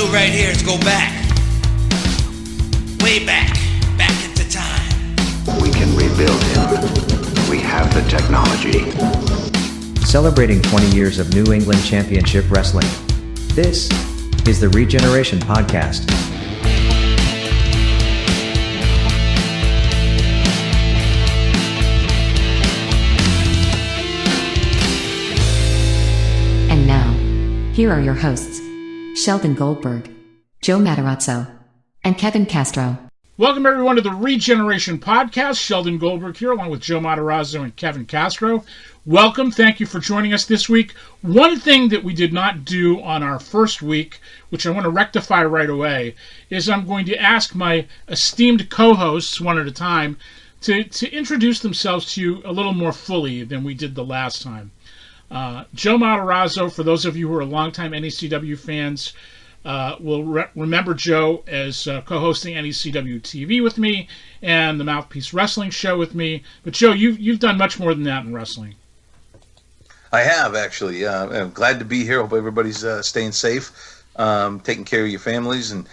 do right here is go back. Way back. Back into time. We can rebuild him. We have the technology. Celebrating 20 years of New England Championship Wrestling. This is the ReGeneration Podcast. And now, here are your hosts, Sheldon Goldberg, Joe Matarazzo, and Kevin Castro. Welcome, everyone, to the ReGeneration Podcast. Sheldon Goldberg here, along with Joe Matarazzo and Kevin Castro. Welcome. Thank you for joining us this week. One thing that we did not do on our first week, which I want to rectify right away, is I'm going to ask my esteemed co-hosts, one at a time, to introduce themselves to you a little more fully than we did the last time. Joe Matarazzo, for those of you who are longtime NECW fans, will remember Joe as co-hosting NECW TV with me and the Mouthpiece Wrestling Show with me. But Joe, you've done much more than that in wrestling. I have, actually. I'm glad to be here. Hope everybody's staying safe, taking care of your families, and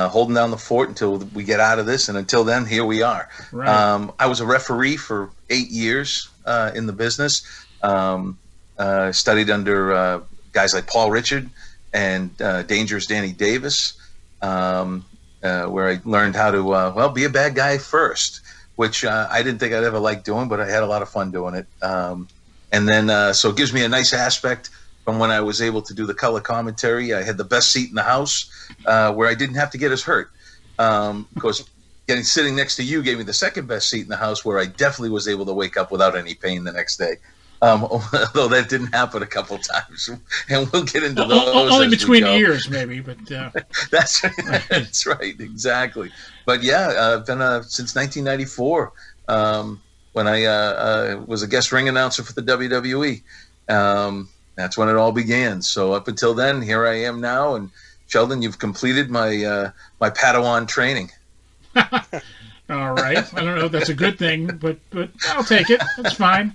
holding down the fort until we get out of this. And until then, here we are. Right. I was a referee for 8 years in the business. Studied under guys like Paul Richard and Dangerous Danny Davis, where I learned how to, be a bad guy first, which I didn't think I'd ever like doing, but I had a lot of fun doing it. And then, so it gives me a nice aspect from when I was able to do the color commentary. I had the best seat in the house where I didn't have to get as hurt. Of course, sitting next to you gave me the second best seat in the house where I definitely was able to wake up without any pain the next day. Although that didn't happen a couple times, and we'll get into those. Only between ears, maybe, but that's right. That's right, exactly. But yeah, I've been since 1994 when I was a guest ring announcer for the WWE. That's when it all began. So up until then, here I am now. And Sheldon, you've completed my my Padawan training. All right. I don't know if that's a good thing, but I'll take it. That's fine.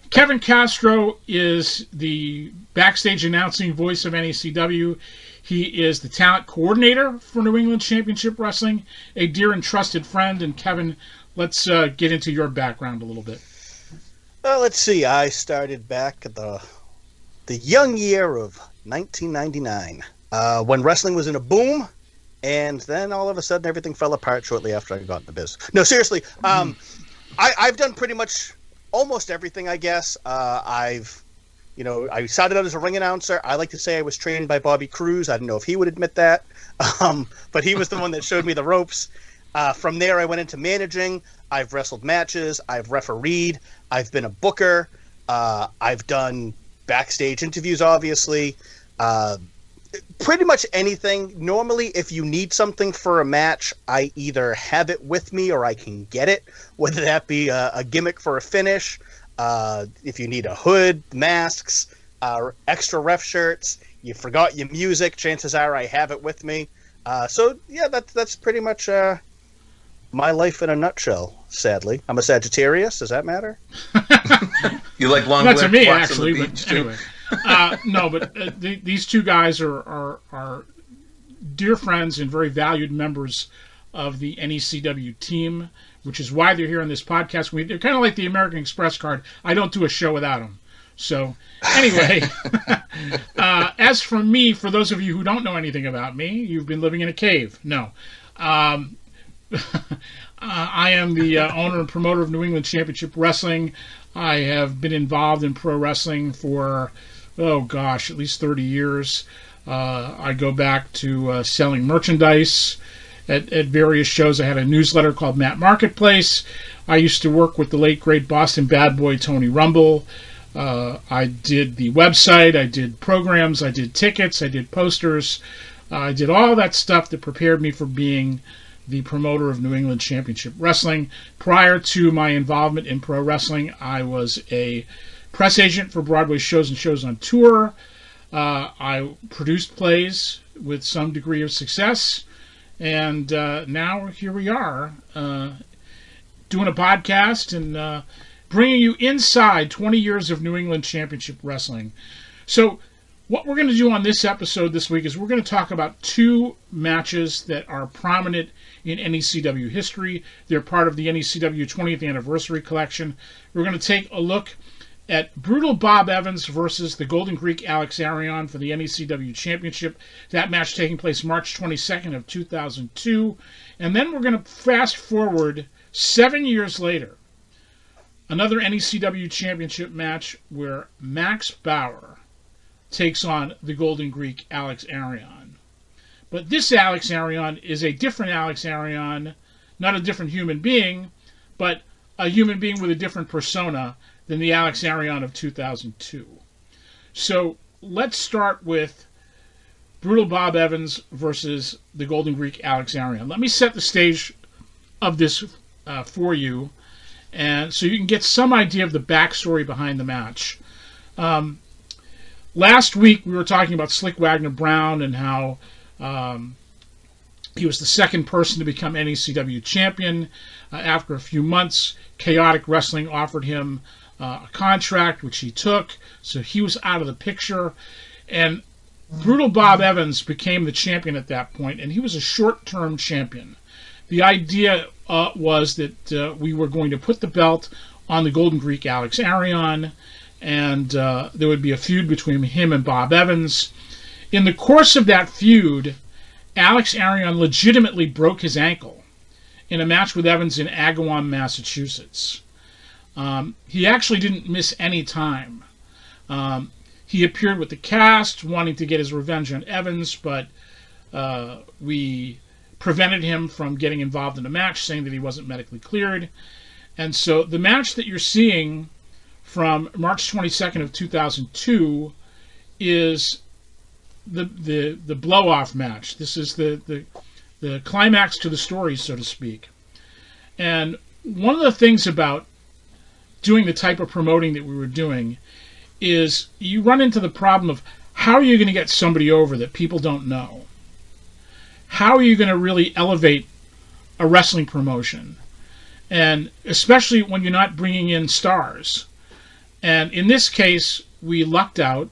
Kevin Castro is the backstage announcing voice of NECW. He is the talent coordinator for New England Championship Wrestling, a dear and trusted friend. And Kevin, let's get into your background a little bit. Well, let's see. I started back at the young year of 1999 when wrestling was in a boom. And then all of a sudden, everything fell apart shortly after I got in the business. No, seriously. I've done pretty much almost everything, I guess. I started out as a ring announcer. I like to say I was trained by Bobby Cruz. I don't know if he would admit that. But he was the one that showed me the ropes. From there, I went into managing. I've wrestled matches. I've refereed. I've been a booker. I've done backstage interviews, obviously. Pretty much anything. Normally, if you need something for a match, I either have it with me or I can get it, whether that be a gimmick for a finish, if you need a hood, masks, extra ref shirts, you forgot your music, chances are I have it with me. So, yeah, that's pretty much my life in a nutshell, sadly. I'm a Sagittarius. Does that matter? You like long Not to me, walks actually, on the but beach, anyway. No, but these two guys are dear friends and very valued members of the NECW team, which is why they're here on this podcast. They're kind of like the American Express card. I don't do a show without them. So anyway, as for me, for those of you who don't know anything about me, you've been living in a cave. No. I am the owner and promoter of New England Championship Wrestling. I have been involved in pro wrestling for, at least 30 years. I go back to selling merchandise at various shows. I had a newsletter called Matt Marketplace. I used to work with the late, great Boston bad boy Tony Rumble. I did the website. I did programs. I did tickets. I did posters. I did all that stuff that prepared me for being the promoter of New England Championship Wrestling. Prior to my involvement in pro wrestling, I was a press agent for Broadway shows and shows on tour. I produced plays with some degree of success. And now here we are doing a podcast and bringing you inside 20 years of New England Championship Wrestling. So What we're going to do on this episode this week is we're going to talk about two matches that are prominent in NECW history. They're part of the NECW 20th Anniversary Collection. We're going to take a look at Brutal Bob Evans versus the Golden Greek Alex Arion for the NECW Championship. That match taking place March 22nd of 2002. And then we're going to fast forward 7 years later. Another NECW Championship match where Max Bauer takes on the Golden Greek Alex Arion. But this Alex Arion is a different Alex Arion, not a different human being, but a human being with a different persona than the Alex Arion of 2002. So let's start with Brutal Bob Evans versus the Golden Greek Alex Arion. Let me set the stage of this for you, and so you can get some idea of the backstory behind the match. Last week we were talking about Slick Wagner Brown and how he was the second person to become NECW champion. After a few months, Chaotic Wrestling offered him a contract, which he took, so he was out of the picture. And Brutal Bob Evans became the champion at that point, and he was a short-term champion. The idea was that we were going to put the belt on the Golden Greek Alex Arion, and there would be a feud between him and Bob Evans. In the course of that feud, Alex Arion legitimately broke his ankle in a match with Evans in Agawam, Massachusetts. He actually didn't miss any time. He appeared with the cast, wanting to get his revenge on Evans, but we prevented him from getting involved in the match, saying that he wasn't medically cleared. And so the match that you're seeing from March 22nd of 2002 is the blow-off match. This is the climax to the story, so to speak. And one of the things about doing the type of promoting that we were doing is you run into the problem of how are you going to get somebody over that people don't know? How are you going to really elevate a wrestling promotion? And especially when you're not bringing in stars. And in this case, we lucked out,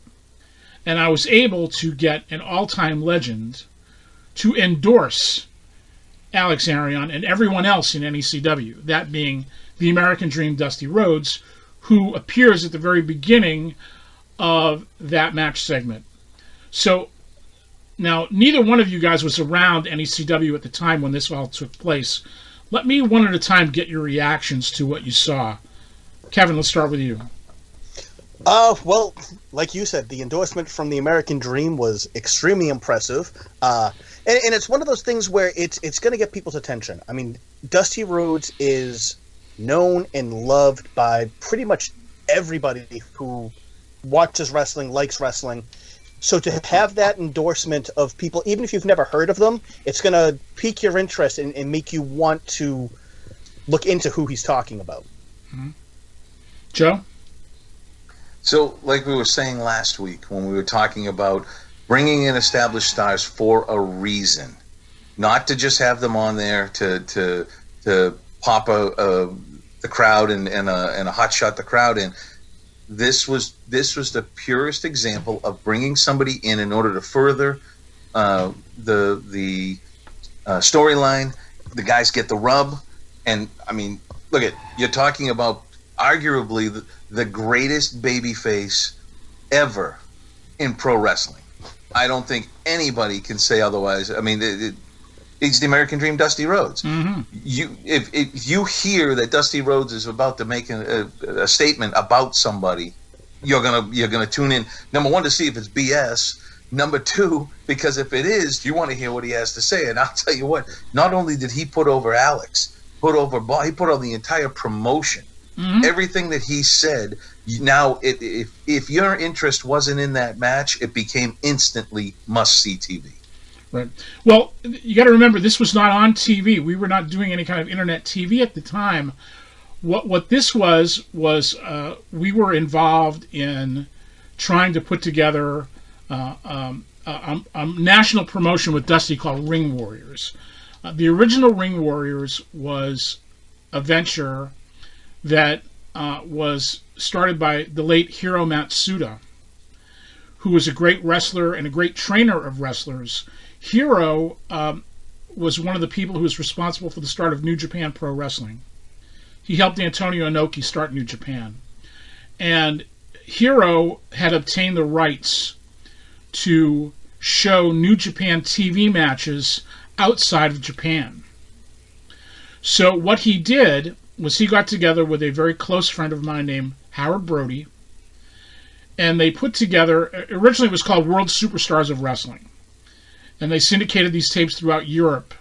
and I was able to get an all-time legend to endorse Alex Arion and everyone else in NECW, that being the American Dream Dusty Rhodes, who appears at the very beginning of that match segment. So now, neither one of you guys was around NECW at the time when this all took place. Let me one at a time get your reactions to what you saw. Kevin, let's start with you. Well, like you said, the endorsement from the American Dream was extremely impressive. And it's one of those things where it's going to get people's attention. I mean, Dusty Rhodes is known and loved by pretty much everybody who watches wrestling, likes wrestling. So to have that endorsement of people, even if you've never heard of them, it's going to pique your interest and make you want to look into who he's talking about. Mm-hmm. Joe? So, like we were saying last week when we were talking about bringing in established stars for a reason, not to just have them on there to pop the crowd and a hot shot the crowd in. This was the purest example of bringing somebody in order to further the storyline. The guys get the rub, and I mean, look at you're talking about arguably the greatest babyface ever in pro wrestling. I don't think anybody can say otherwise. I mean, it's the American Dream, Dusty Rhodes. Mm-hmm. If you hear that Dusty Rhodes is about to make a statement about somebody, you're gonna tune in. Number one, to see if it's BS. Number two, because if it is, you want to hear what he has to say. And I'll tell you what, not only did he put over Alex, he put over the entire promotion. Mm-hmm. Everything that he said. Now, if your interest wasn't in that match, it became instantly must-see TV. Right. Well, you got to remember, this was not on TV. We were not doing any kind of internet TV at the time. What this was we were involved in trying to put together a national promotion with Dusty called Ring Warriors. The original Ring Warriors was a venture that was started by the late Hiro Matsuda, who was a great wrestler and a great trainer of wrestlers. Hiro was one of the people who was responsible for the start of New Japan Pro Wrestling. He helped Antonio Inoki start New Japan. And Hiro had obtained the rights to show New Japan TV matches outside of Japan. So what he did was he got together with a very close friend of mine named Howard Brody, and they put together, originally it was called World Superstars of Wrestling, and they syndicated these tapes throughout Europe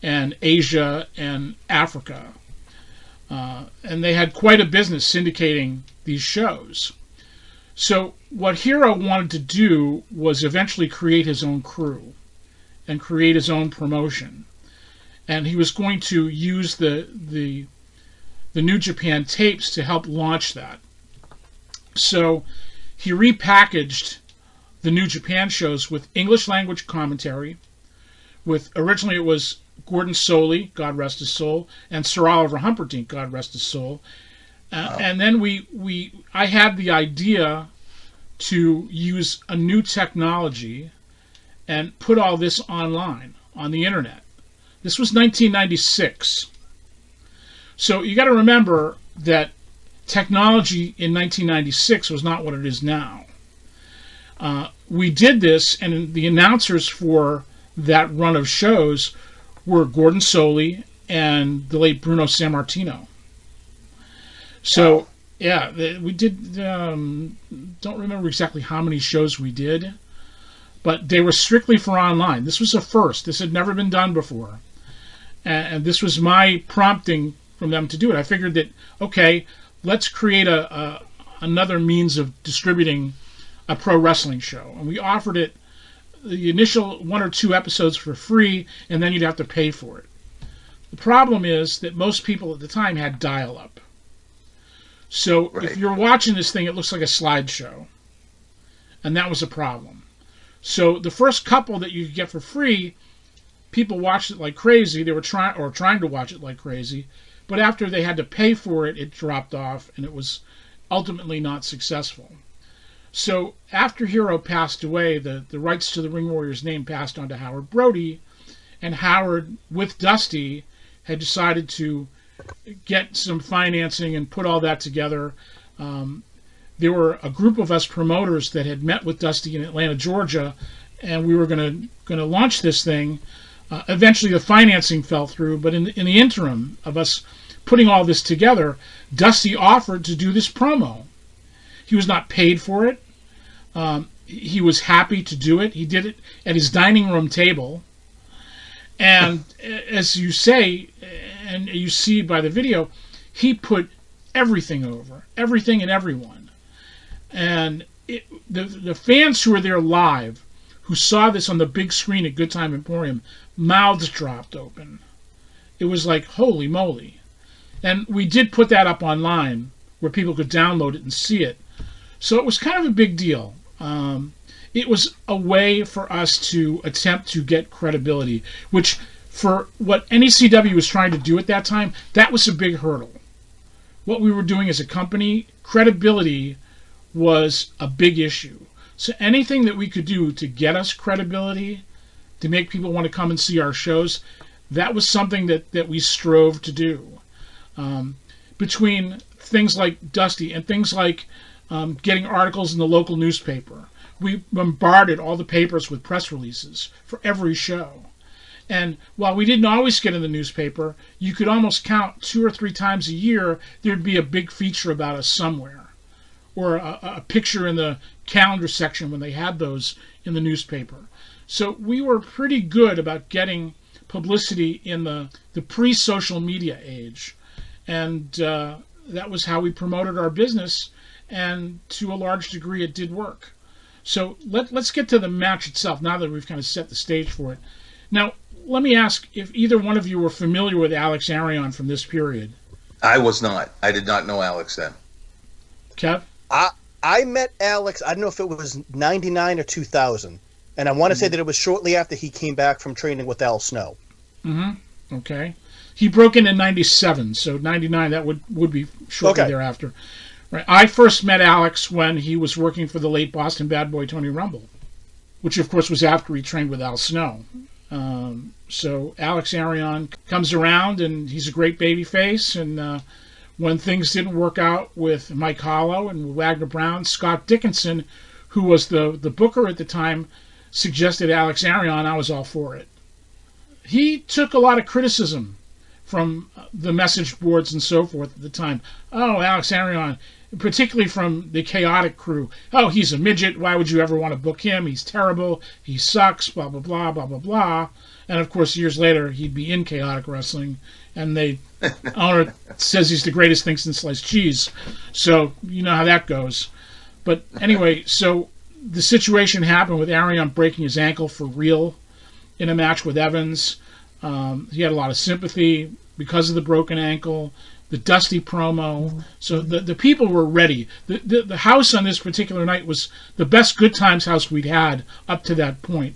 and Asia and Africa. And they had quite a business syndicating these shows. So what Hiro wanted to do was eventually create his own crew and create his own promotion. And he was going to use the New Japan tapes to help launch that. So he repackaged the New Japan shows with English language commentary. Originally it was Gordon Soley, God rest his soul, and Sir Oliver Humperdinck, God rest his soul. And then I had the idea to use a new technology and put all this online on the internet. This was 1996. So you got to remember that technology in 1996 was not what it is now. We did this, and the announcers for that run of shows were Gordon Soley and the late Bruno Sammartino. So, yeah, we did, don't remember exactly how many shows we did, but they were strictly for online. This was a first. This had never been done before. And this was my prompting from them to do it. I figured that, okay, let's create another means of distributing a pro wrestling show. And we offered it the initial 1 or 2 episodes for free, and then you'd have to pay for it. The problem is that most people at the time had dial-up. So if you're watching this thing, it looks like a slideshow. And that was a problem. So the first couple that you could get for free, people watched it like crazy. They were trying to watch it like crazy. But after they had to pay for it, it dropped off, and it was ultimately not successful. So after Hiro passed away, the rights to the Ring Warrior's name passed on to Howard Brody, and Howard, with Dusty, had decided to get some financing and put all that together. There were a group of us promoters that had met with Dusty in Atlanta, Georgia, and we were going to launch this thing. Eventually the financing fell through, but in the interim of us putting all this together, Dusty offered to do this promo. He was not paid for it. He was happy to do it. He did it at his dining room table. And as you say, and you see by the video, he put everything over, everything and everyone. And the fans who were there live, who saw this on the big screen at Good Time Emporium, mouths dropped open. It was like, holy moly. And we did put that up online where people could download it and see it. So it was kind of a big deal. It was a way for us to attempt to get credibility, which for what NECW was trying to do at that time, that was a big hurdle. What we were doing as a company, credibility was a big issue. So anything that we could do to get us credibility, to make people want to come and see our shows, that was something that we strove to do. Between things like Dusty and things like getting articles in the local newspaper, we bombarded all the papers with press releases for every show. And while we didn't always get in the newspaper, you could almost count 2 or 3 times a year there'd be a big feature about us somewhere, or a picture in the calendar section when they had those in the newspaper. So we were pretty good about getting publicity in the pre-social media age. And that was how we promoted our business, and to a large degree it did work. So let's get to the match itself now that we've kind of set the stage for it. Now, let me ask if either one of you were familiar with Alex Arion from this period. I was not. I did not know Alex then. Kev? I met Alex, I don't know if it was 99 or 2000, and I want to say that it was shortly after he came back from training with Al Snow. Mm-hmm. Okay. He broke in 97, so 99, that would be shortly thereafter. Right. I first met Alex when he was working for the late Boston bad boy Tony Rumble, which of course was after he trained with Al Snow. So Alex Arion comes around, and he's a great baby face. And when things didn't work out with Mike Hollow and Wagner Brown, Scott Dickinson, who was the booker at the time, suggested Alex Arion. I was all for it. He took a lot of criticism from the message boards and so forth at the time. Oh, Alex Arion, particularly from the Chaotic crew. Oh, he's a midget. Why would you ever want to book him? He's terrible. He sucks, blah, blah, blah, blah, blah, blah. And, of course, years later, he'd be in Chaotic Wrestling, and the owner says he's the greatest thing since sliced cheese. So you know how that goes. But anyway, so the situation happened with Arion breaking his ankle for real in a match with Evans. He had a lot of sympathy because of the broken ankle, the Dusty promo. So the people were ready. The house on this particular night was the best Good Times house we'd had up to that point.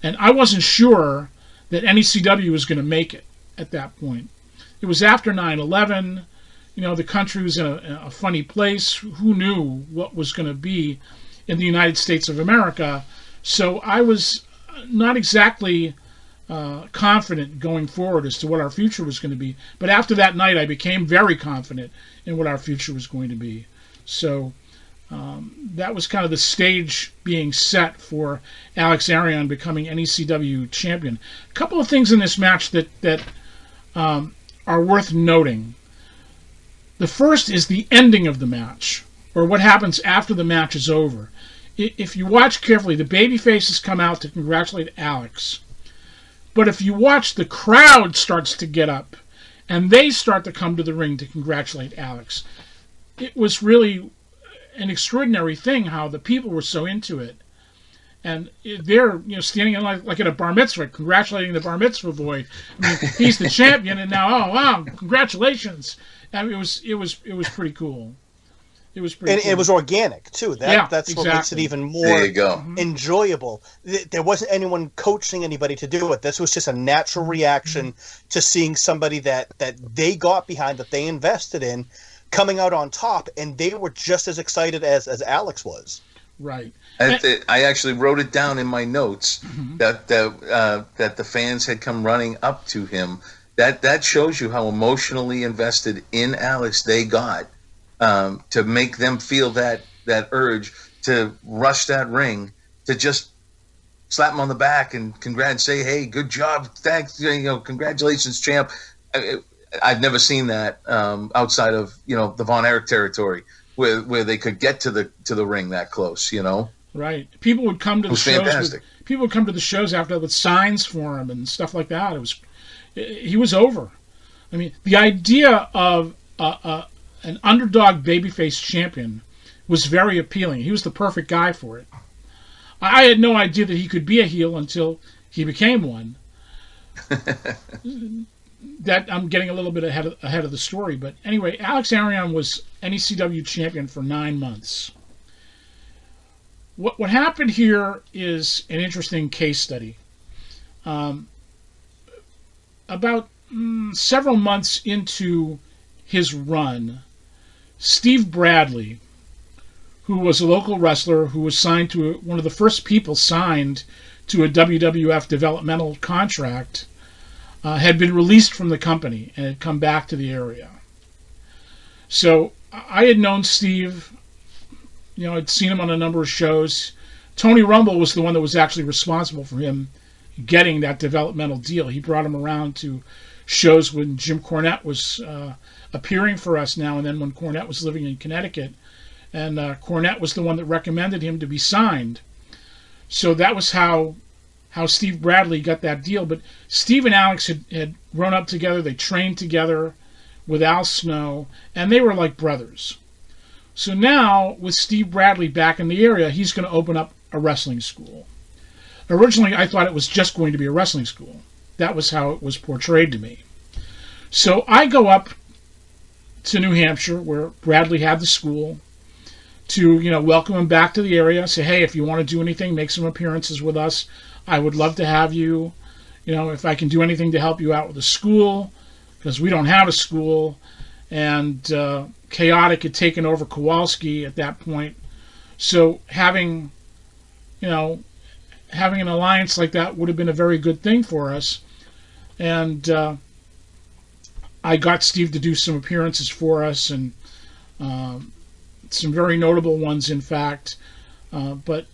And I wasn't sure that NECW was going to make it at that point. It was after 9/11. You know, the country was in a funny place. Who knew what was going to be in the United States of America? So I was not exactly confident going forward as to what our future was going to be. But after that night, I became very confident in what our future was going to be. So that was kind of the stage being set for Alex Arion becoming NECW champion. A couple of things in this match that are worth noting. The first is the ending of the match, or what happens after the match is over. If you watch carefully, the babyfaces come out to congratulate Alex. But if you watch, the crowd starts to get up, and they start to come to the ring to congratulate Alex. It was really an extraordinary thing how the people were so into it. And they're standing like at a bar mitzvah, congratulating the bar mitzvah boy. I mean, he's the champion, and now, oh wow, congratulations! I mean, it was pretty cool. It was pretty. And cool. It was organic too. That's exactly what makes it even more enjoyable. There wasn't anyone coaching anybody to do it. This was just a natural reaction to seeing somebody that they got behind, that they invested in, coming out on top, and they were just as excited as Alex was. Right. I actually wrote it down in my notes that the fans had come running up to him. That shows you how emotionally invested in Alex they got, to make them feel that urge to rush that ring, to just slap him on the back and say, "Hey, good job, thanks, congratulations, champ." I've never seen that outside of the Von Erich territory, where they could get to the ring that close, Right. People would come to the shows. Fantastic. People would come to the shows after with signs for him and stuff like that. He was over. I mean, the idea of an underdog babyface champion was very appealing. He was the perfect guy for it. I had no idea that he could be a heel until he became one. That I'm getting a little bit ahead of the story, but anyway, Alex Arion was NECW champion for 9 months. What happened here is an interesting case study. About several months into his run, Steve Bradley, who was a local wrestler who was signed to one of the first people signed to a WWF developmental contract, had been released from the company and had come back to the area. So I had known Steve, I'd seen him on a number of shows. Tony Rumble was the one that was actually responsible for him getting that developmental deal. He brought him around to shows when Jim Cornette was appearing for us now and then, when Cornette was living in Connecticut. And Cornette was the one that recommended him to be signed. So that was how Steve Bradley got that deal. But Steve and Alex had grown up together. They trained together with Al Snow, and they were like brothers. So now, with Steve Bradley back in the area, he's going to open up a wrestling school. Originally, I thought it was just going to be a wrestling school. That was how it was portrayed to me. So I go up to New Hampshire, where Bradley had the school, to welcome him back to the area. Say, hey, if you want to do anything, make some appearances with us. I would love to have you. If I can do anything to help you out with the school, because we don't have a school. And chaotic had taken over Kowalski at that point. So having an alliance like that would have been a very good thing for us. And I got Steve to do some appearances for us, and some very notable ones, in fact. But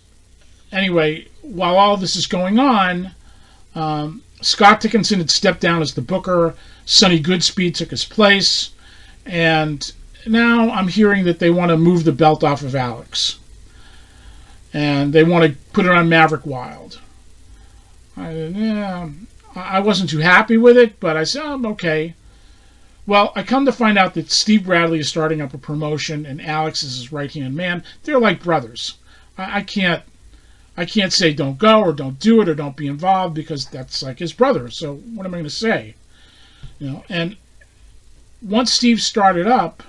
anyway, while all this is going on, Scott Dickinson had stepped down as the booker. Sonny Goodspeed took his place. And now I'm hearing that they want to move the belt off of Alex. And they want to put it on Maverick Wild. I wasn't too happy with it, but I said, okay. Well, I come to find out that Steve Bradley is starting up a promotion, and Alex is his right-hand man. They're like brothers. I can't say don't go or don't do it or don't be involved, because that's like his brother. So what am I going to say? And once Steve started up,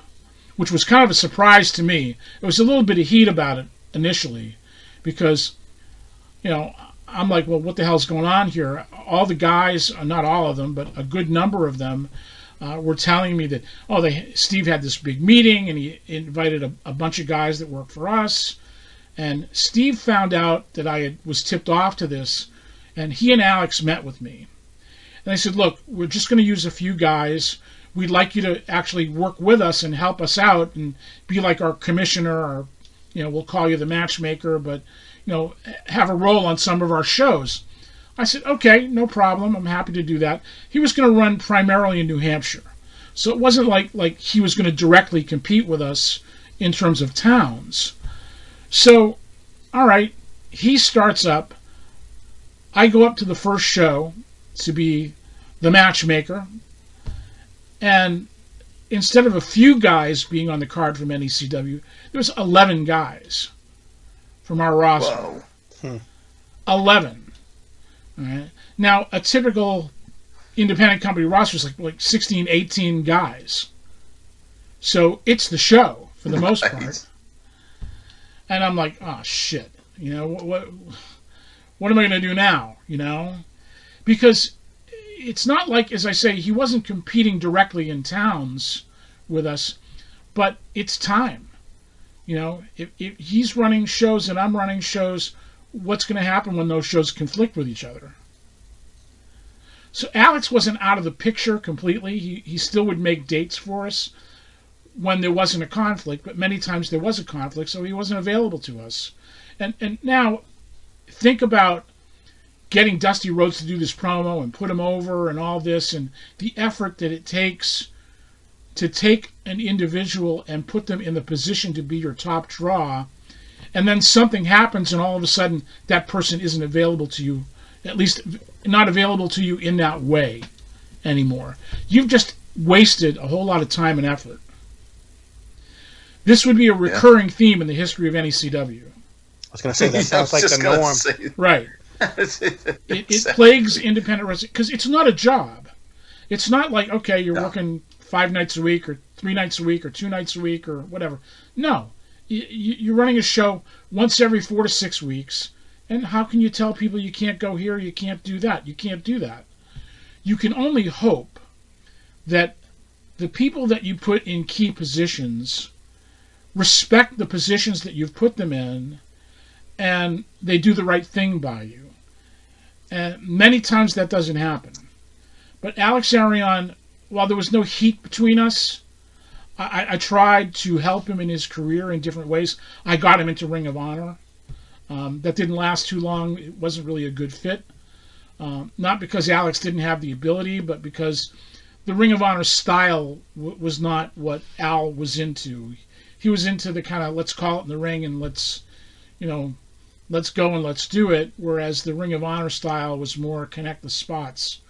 which was kind of a surprise to me, there was a little bit of heat about it initially, because, I'm like, well, what the hell's going on here? All the guys, not all of them, but a good number of them, were telling me that, Steve had this big meeting and he invited a bunch of guys that work for us. And Steve found out that I was tipped off to this, and he and Alex met with me. And they said, look, we're just going to use a few guys. We'd like you to actually work with us and help us out and be like our commissioner, or, we'll call you the matchmaker, but, have a role on some of our shows. I said, okay, no problem. I'm happy to do that. He was going to run primarily in New Hampshire. So it wasn't like he was going to directly compete with us in terms of towns. So, all right, he starts up. I go up to the first show to be the matchmaker. And instead of a few guys being on the card from NECW, there was 11 guys from our roster. Whoa. 11. All right. Now, a typical independent company roster is like 16, 18 guys. So it's the show for the most part. And I'm like, oh, shit. What am I going to do now? Because it's not like, as I say, he wasn't competing directly in towns with us, but it's time. If he's running shows and I'm running shows, what's going to happen when those shows conflict with each other? So Alex wasn't out of the picture completely. He still would make dates for us when there wasn't a conflict, but many times there was a conflict, so he wasn't available to us. And now, think about getting Dusty Rhodes to do this promo and put him over and all this, and the effort that it takes to take an individual and put them in the position to be your top draw, and then something happens and all of a sudden that person isn't available to you, at least not available to you in that way anymore. You've just wasted a whole lot of time and effort. This would be a recurring theme in the history of NECW. I was going to say, that sounds like the norm. Right. It plagues independent wrestling because it's not a job. It's not like, okay, you're working 5 nights a week or 3 nights a week or 2 nights a week or whatever. No. You're running a show once every 4 to 6 weeks, and how can you tell people you can't go here, you can't do that? You can't do that. You can only hope that the people that you put in key positions respect the positions that you've put them in, and they do the right thing by you. And many times that doesn't happen. But Alex Arion, while there was no heat between us, I tried to help him in his career in different ways. I got him into Ring of Honor. That didn't last too long. It wasn't really a good fit. Not because Alex didn't have the ability, but because the Ring of Honor style was not what Al was into. He was into the kind of, let's call it in the ring and let's go and let's do it, whereas the Ring of Honor style was more connect the spots,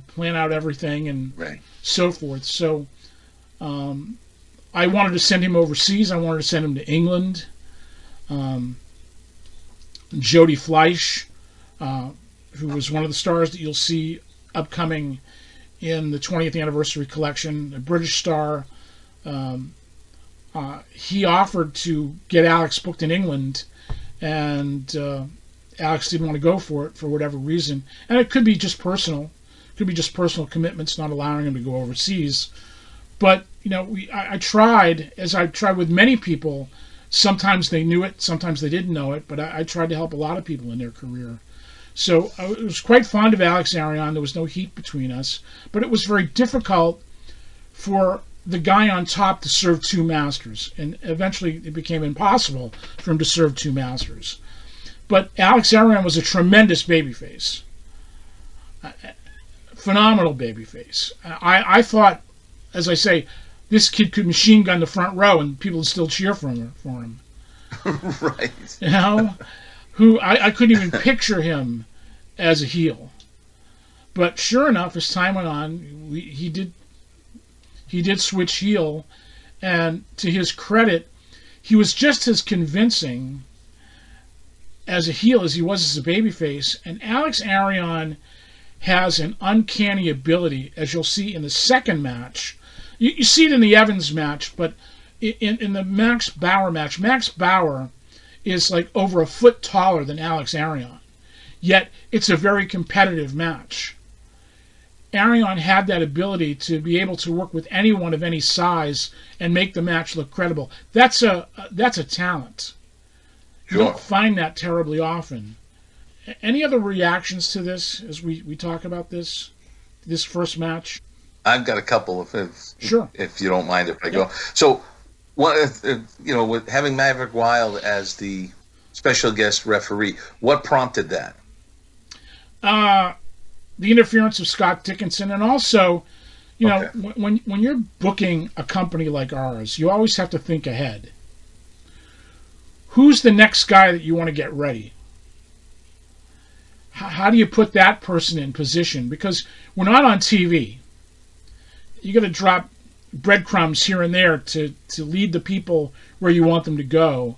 plan out everything and so forth. So I wanted to send him overseas. I wanted to send him to England. Jody Fleisch, who was one of the stars that you'll see upcoming in the 20th anniversary collection, a British star. He offered to get Alex booked in England, and Alex didn't want to go for it for whatever reason. And it could be just personal. It could be just personal commitments not allowing him to go overseas. But I tried, as I tried with many people. Sometimes they knew it, sometimes they didn't know it, but I tried to help a lot of people in their career. So I was quite fond of Alex Arion. There was no heat between us, but it was very difficult for the guy on top to serve two masters, and eventually it became impossible for him to serve two masters. But Alex Arion was a tremendous babyface, phenomenal babyface. I thought, as I say, this kid could machine gun the front row and people would still cheer for him. Right. Who I couldn't even picture him as a heel. But sure enough, as time went on, he did switch heel, and to his credit, he was just as convincing as a heel as he was as a babyface. And Alex Arion has an uncanny ability, as you'll see in the second match. You see it in the Evans match, but in the Max Bauer match, Max Bauer is like over a foot taller than Alex Arion. Yet it's a very competitive match. Arion had that ability to be able to work with anyone of any size and make the match look credible. That's a talent. Sure. You don't find that terribly often. Any other reactions to this as we talk about this first match? I've got a couple, if you don't mind if I go. So, with having Maverick Wild as the special guest referee, what prompted that? The interference of Scott Dickinson, and also, when you're booking a company like ours, you always have to think ahead. Who's the next guy that you want to get ready? How do you put that person in position? Because we're not on TV. You got to drop breadcrumbs here and there to lead the people where you want them to go,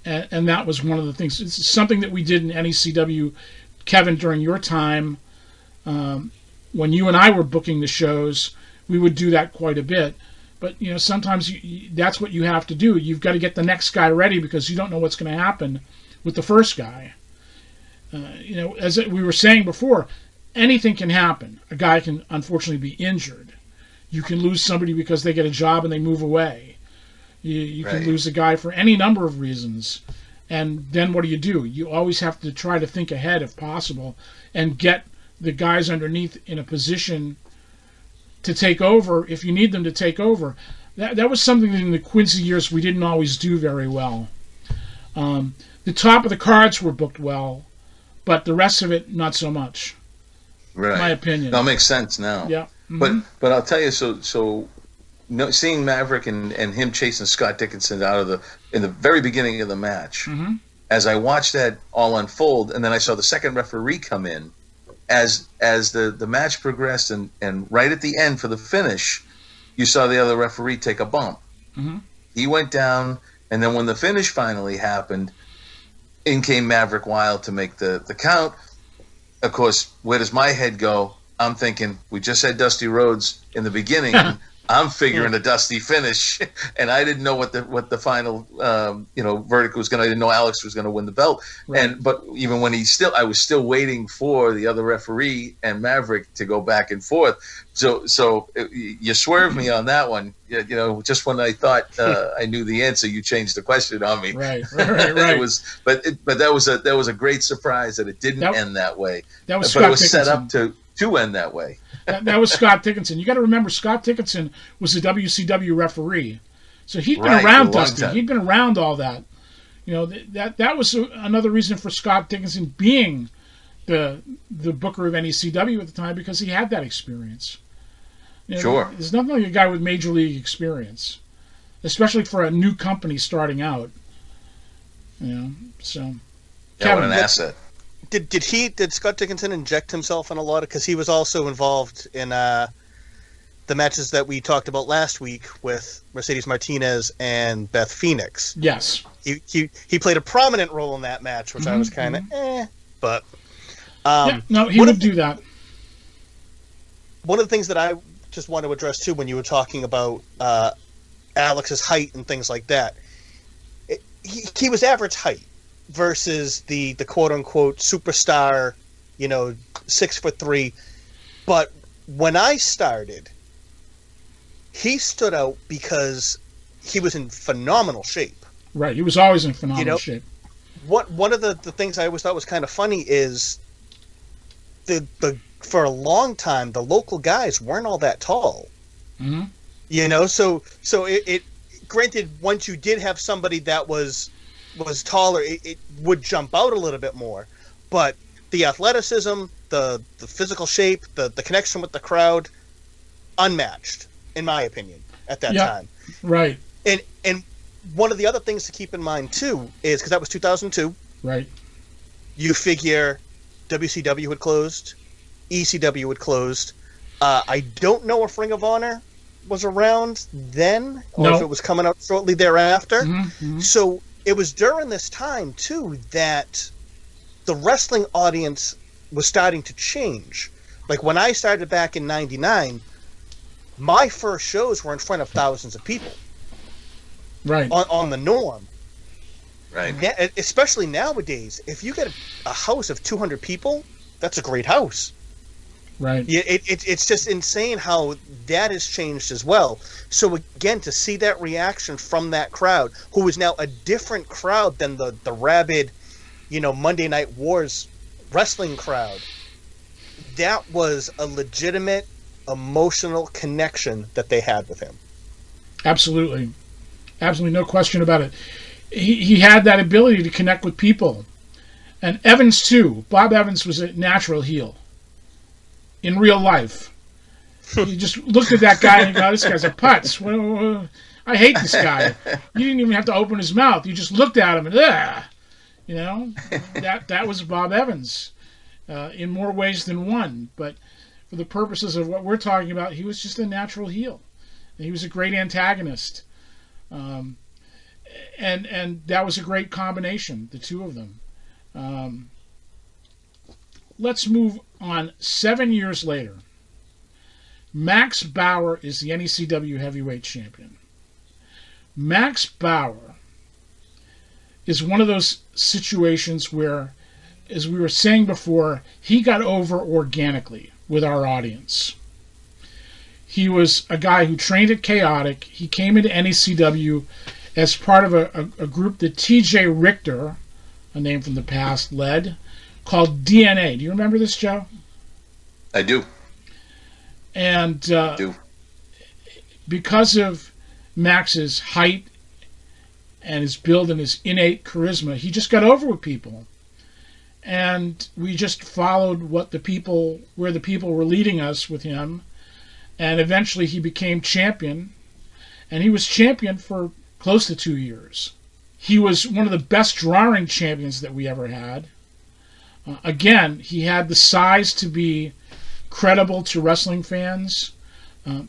and that was one of the things. It's something that we did in NECW, Kevin, during your time. When you and I were booking the shows, we would do that quite a bit. But sometimes that's what you have to do. You've got to get the next guy ready because you don't know what's going to happen with the first guy. As we were saying before, anything can happen. A guy can unfortunately be injured. You can lose somebody because they get a job and they move away. You can lose a guy for any number of reasons. And then what do? You always have to try to think ahead if possible and get the guys underneath in a position to take over if you need them to take over. That was something that in the Quincy years we didn't always do very well. The top of the cards were booked well, but the rest of it, not so much. Right. My opinion. That makes sense now. Yeah. Mm-hmm. But I'll tell you, seeing Maverick and him chasing Scott Dickinson in the very beginning of the match, as I watched that all unfold, and then I saw the second referee come in, as the match progressed, and right at the end for the finish, you saw the other referee take a bump. Mm-hmm. He went down, and then when the finish finally happened, in came Maverick Wild to make the count. Of course, where does my head go? I'm thinking, we just had Dusty Rhodes in the beginning. I'm figuring a Dusty finish, and I didn't know what the final verdict was going to. I didn't know Alex was going to win the belt. Right. But even when I was still waiting for the other referee and Maverick to go back and forth. So you swerved me on that one. Just when I thought I knew the answer, you changed the question on me. Right. But that was a great surprise that it didn't end that way. That was but it was set up to end that way. That was Scott Dickinson. You got to remember, Scott Dickinson was a WCW referee, so he'd been around Dusty. He'd been around all that. That was another reason for Scott Dickinson being the booker of NECW at the time, because he had that experience. Sure. There's nothing like a guy with major league experience, especially for a new company starting out. So. Kevin, what an asset. Did Scott Dickinson inject himself in a lot of, because he was also involved in the matches that we talked about last week with Mercedes Martinez and Beth Phoenix? Yes. He played a prominent role in that match, which I was kind of but he would do that. One of the things that I just want to address too, when you were talking about Alex's height and things like that, he was average height versus the quote unquote superstar, 6'3". But when I started, he stood out because he was in phenomenal shape. Right. He was always in phenomenal shape. One of the things I always thought was kind of funny is the for a long time the local guys weren't all that tall. Mm-hmm. You know, so it granted, once you did have somebody that was taller, it would jump out a little bit more. But the athleticism, the physical shape, the connection with the crowd, unmatched, in my opinion, at that time. Right. And one of the other things to keep in mind, too, is because that was 2002. Right. You figure WCW had closed, ECW had closed. I don't know if Ring of Honor was around then, or if it was coming out shortly thereafter. Mm-hmm. So it was during this time, too, that the wrestling audience was starting to change. Like, when I started back in 99, my first shows were in front of thousands of people. Right. On the norm. Right. Especially nowadays, if you get a house of 200 people, that's a great house. Right. Yeah, it's just insane how that has changed as well. So again, to see that reaction from that crowd, who is now a different crowd than the rabid, Monday Night Wars wrestling crowd, that was a legitimate emotional connection that they had with him. Absolutely. Absolutely, no question about it. He had that ability to connect with people. And Evans, too. Bob Evans was a natural heel. In real life. You just looked at that guy and you go, this guy's a putz. I hate this guy. You didn't even have to open his mouth. You just looked at him and, that was Bob Evans in more ways than one. But for the purposes of what we're talking about, he was just a natural heel. And he was a great antagonist. And that was a great combination, the two of them. Let's move on. 7 years later, Max Bauer is the NECW Heavyweight Champion. Max Bauer is one of those situations where, as we were saying before, he got over organically with our audience. He was a guy who trained at Chaotic. He came into NECW as part of a group that T.J. Richter, a name from the past, led, called DNA. Do you remember this, Joe? I do. And I do. Because of Max's height and his build and his innate charisma, he just got over with people. And we just followed where the people were leading us with him. And eventually he became champion. And he was champion for close to 2 years. He was one of the best drawing champions that we ever had. Again, he had the size to be credible to wrestling fans.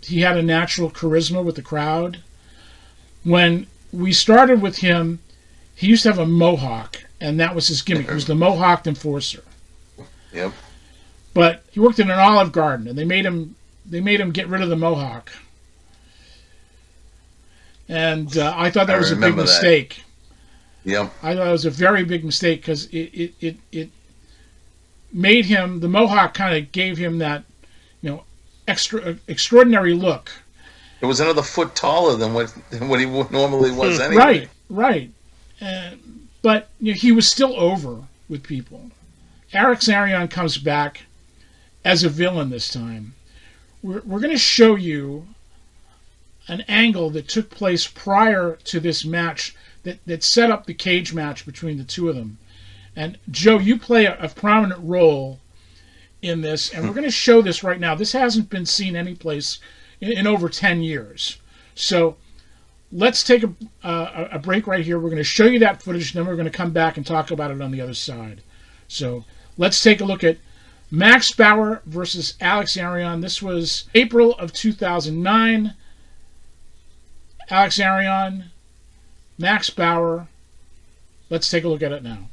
He had a natural charisma with the crowd. When we started with him, he used to have a mohawk, and that was his gimmick. He was the mohawked enforcer. Yep. But he worked in an Olive Garden, and they made him get rid of the mohawk. And I thought that was a big mistake. Yep. I thought it was a very big mistake because it made him, the mohawk kind of gave him that, extraordinary look. It was another foot taller than what he normally was anyway. Right. But he was still over with people. Alex Arion comes back as a villain this time. We're going to show you an angle that took place prior to this match that set up the cage match between the two of them. And Joe, you play a prominent role in this, and we're going to show this right now. This hasn't been seen anyplace in over 10 years. So let's take a break right here. We're going to show you that footage, and then we're going to come back and talk about it on the other side. So let's take a look at Max Bauer versus Alex Arion. This was April of 2009. Alex Arion, Max Bauer. Let's take a look at it now.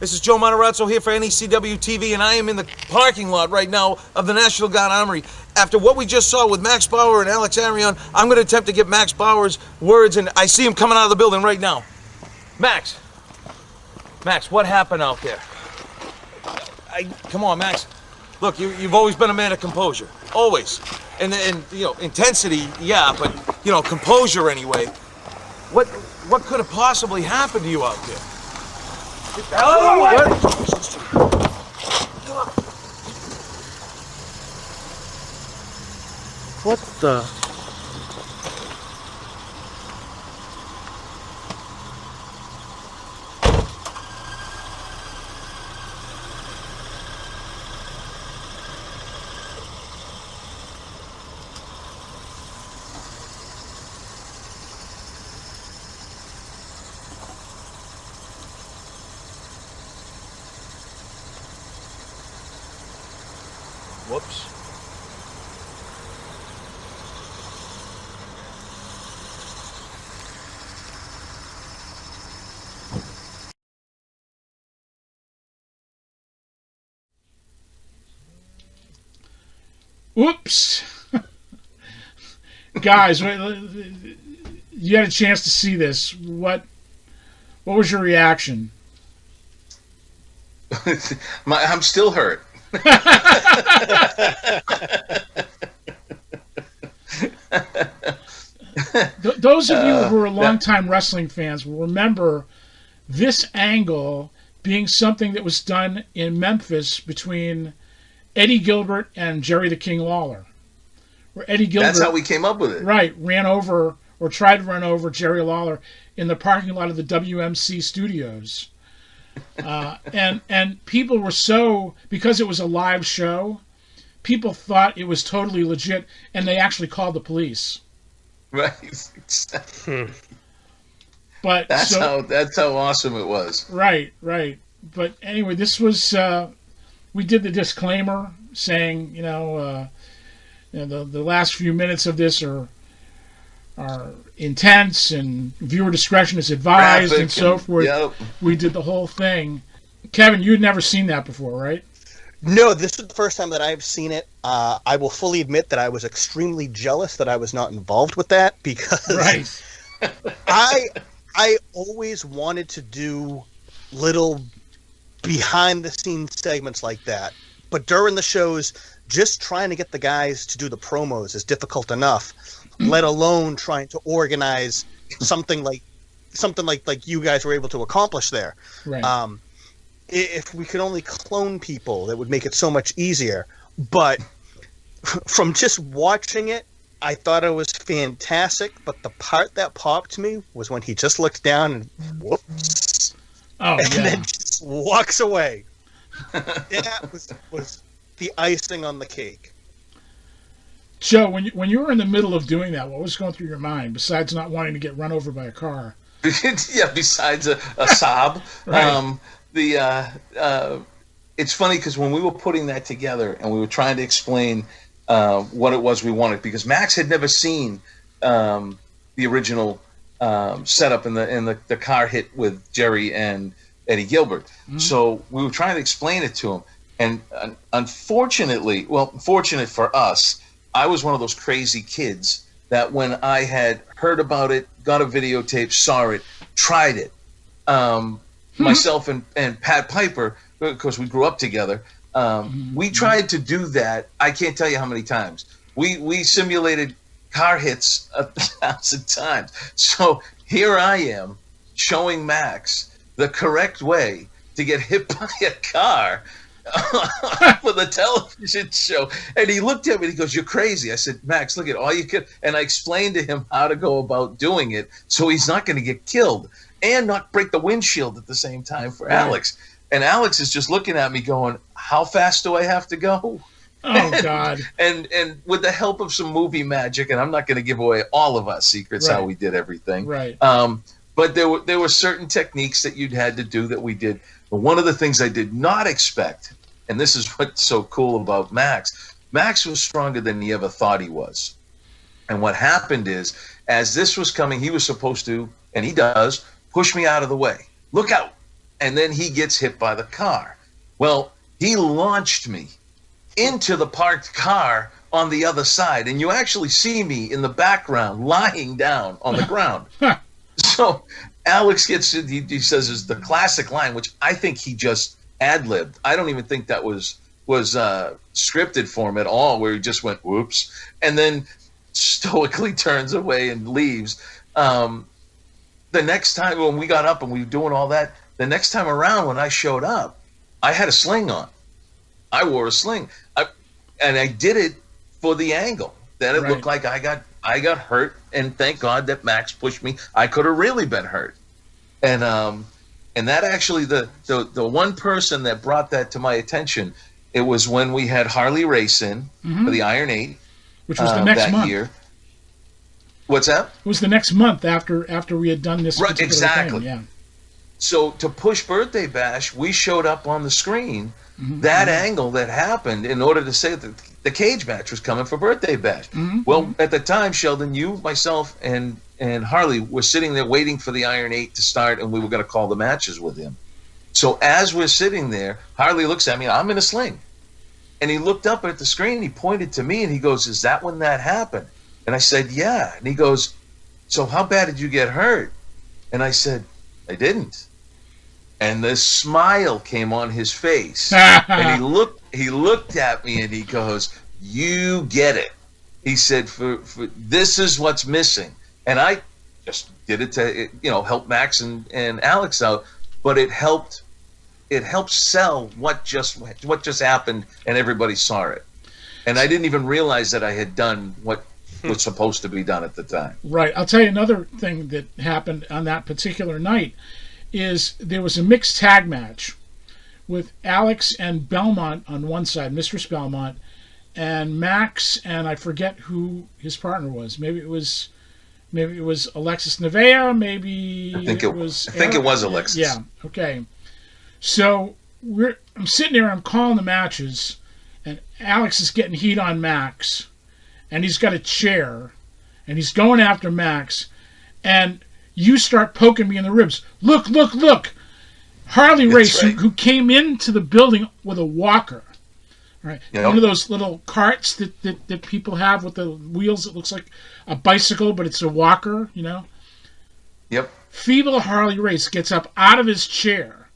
This is Joe Matarazzo here for NECW TV, and I am in the parking lot right now of the National Guard Armory. After what we just saw with Max Bauer and Alex Arion, I'm going to attempt to get Max Bauer's words, and I see him coming out of the building right now. Max, what happened out there? Come on, Max. Look, you've always been a man of composure, always. And intensity, yeah, but composure anyway. What could have possibly happened to you out there? What the? Whoops. Whoops. Guys, you had a chance to see this. What was your reaction? I'm still hurt. Those of you who are longtime wrestling fans will remember this angle being something that was done in Memphis between Eddie Gilbert and Jerry the King Lawler. Where Eddie Gilbert, that's how we came up with it. Right, ran over or tried to run over Jerry Lawler in the parking lot of the WMC studios. And people were so, because it was a live show, people thought it was totally legit, and they actually called the police. Right. But that's how awesome it was. Right. But anyway, this was we did the disclaimer saying, the last few minutes of this are intense and viewer discretion is advised. Graphic and so forth. Yep. We did the whole thing. Kevin, you had never seen that before, right? No, this is the first time that I've seen it. I will fully admit that I was extremely jealous that I was not involved with that, because right. I always wanted to do little behind the scenes segments like that. But during the shows, just trying to get the guys to do the promos is difficult enough, let alone trying to organize something like you guys were able to accomplish there. Right. If we could only clone people, that would make it so much easier. But from just watching it, I thought it was fantastic. But the part that popped me was when he just looked down and whoops, and then just walks away. That was the icing on the cake. Joe, when you were in the middle of doing that, what was going through your mind besides not wanting to get run over by a car? Yeah, besides a sob. Right. It's funny because when we were putting that together and we were trying to explain what it was we wanted, because Max had never seen the original setup in the car hit with Jerry and Eddie Gilbert. Mm-hmm. So we were trying to explain it to him, and unfortunately, fortunate for us, I was one of those crazy kids that when I had heard about it, got a videotape, saw it, tried it. Myself and Pat Piper, because we grew up together, we tried to do that. I can't tell you how many times. We simulated car hits 1,000 times. So here I am showing Max the correct way to get hit by a car for the television show. And he looked at me and he goes, "You're crazy." I said, "Max, look at all you could." And I explained to him how to go about doing it so he's not going to get killed and not break the windshield at the same time for Alex. And Alex is just looking at me going, "How fast do I have to go?" Oh, God. And with the help of some movie magic, and I'm not going to give away all of our secrets, how we did everything. Right. But there were certain techniques that you'd had to do that we did. But one of the things I did not expect, and this is what's so cool about Max was stronger than he ever thought he was. And what happened is, as this was coming, he was supposed to, and he does, push me out of the way. Look out. and then he gets hit by the car. Well, he launched me into the parked car on the other side, and you actually see me in the background lying down on the ground. So Alex gets, he says is the classic line, which I think he just ad-libbed. I don't even think that was scripted for him at all, where he just went, whoops, and then stoically turns away and leaves. The next time when we got up and we were doing all that, the next time around when I showed up, I had a sling on. I wore a sling. And I did it for the angle. Then it looked like I got hurt, and thank God that Max pushed me. I could have really been hurt. And that actually, the one person that brought that to my attention, it was when we had Harley race in for the Iron 8. Which was the next month. Year. What's that? It was the next month after we had done this particular exactly. thing. Yeah. So to push Birthday Bash, we showed up on the screen that angle that happened in order to say that the cage match was coming for Birthday Bash. Well, at the time, Sheldon, you, myself, and Harley were sitting there waiting for the Iron 8 to start, and we were going to call the matches with him. So as we're sitting there, Harley looks at me, I'm in a sling. And he looked up at the screen, he pointed to me, and he goes, is that when that happened? And I said, yeah. And he goes, so how bad did you get hurt? And I said, I didn't. And the smile came on his face. And he looked at me and he goes, you get it. He said, for this is what's missing. And I just did it to, help Max and Alex out, but it helped sell what just happened, and everybody saw it. And I didn't even realize that I had done what was supposed to be done at the time. Right. I'll tell you another thing that happened on that particular night is there was a mixed tag match with Alex and Belmont on one side, Mistress Belmont, and Max, and I forget who his partner was. Maybe it was Alexis Nevaeh, maybe it was Alexis. Yeah, okay. So I'm sitting there, I'm calling the matches, and Alex is getting heat on Max, and he's got a chair, and he's going after Max, and you start poking me in the ribs. Look! Harley Race, who came into the building with a walker, right? Yep. One of those little carts that people have with the wheels that looks like a bicycle, but it's a walker, Yep. Feeble Harley Race gets up out of his chair,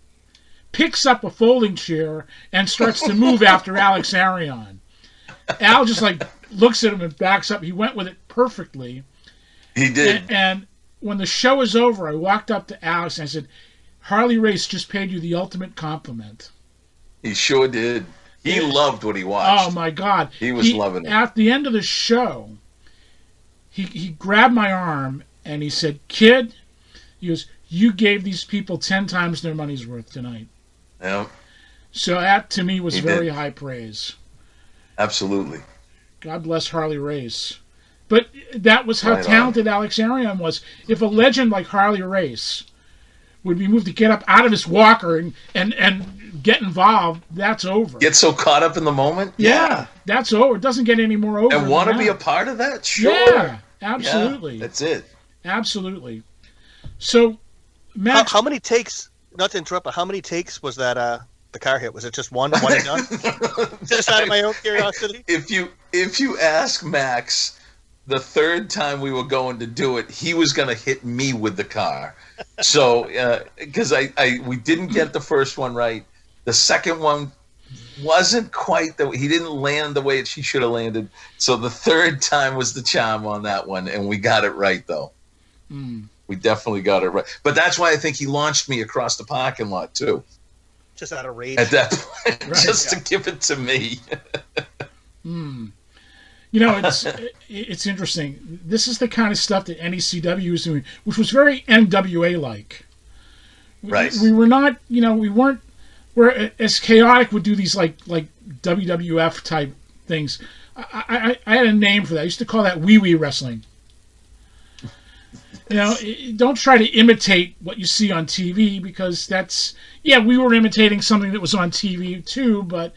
picks up a folding chair, and starts to move after Alex Arion. Al just looks at him and backs up. He went with it perfectly. He did. And when the show is over, I walked up to Alex and I said, Harley Race just paid you the ultimate compliment. He sure did. He loved what he watched. Oh, my God. He was loving it. At the end of the show, he grabbed my arm and he said, kid, he goes, you gave these people 10 times their money's worth tonight. Yeah. So that, to me, was very high praise. Absolutely. God bless Harley Race. But that was how talented Alex Arion was. If a legend like Harley Race would be moved to get up out of his walker and get involved, that's over. Get so caught up in the moment? Yeah, that's over. It doesn't get any more over. And want to be a part of that? Sure. Yeah, absolutely. Yeah, that's it. Absolutely. So, Max... How many takes, not to interrupt, but how many takes was that the car hit? Was it just one and done? Just out of my own curiosity? If you ask Max... the third time we were going to do it, he was going to hit me with the car. So, because we didn't get the first one right. The second one wasn't quite he didn't land the way she should have landed. So the third time was the charm on that one, and we got it right, though. We definitely got it right. But that's why I think he launched me across the parking lot, too. Just out of rage. At that point, to give it to me. It's interesting. This is the kind of stuff that NECW was doing, which was very NWA-like. Right. We were not, we weren't, we're as chaotic would do these like WWF type things. I had a name for that. I used to call that wee-wee wrestling. Don't try to imitate what you see on TV, because we were imitating something that was on TV too, but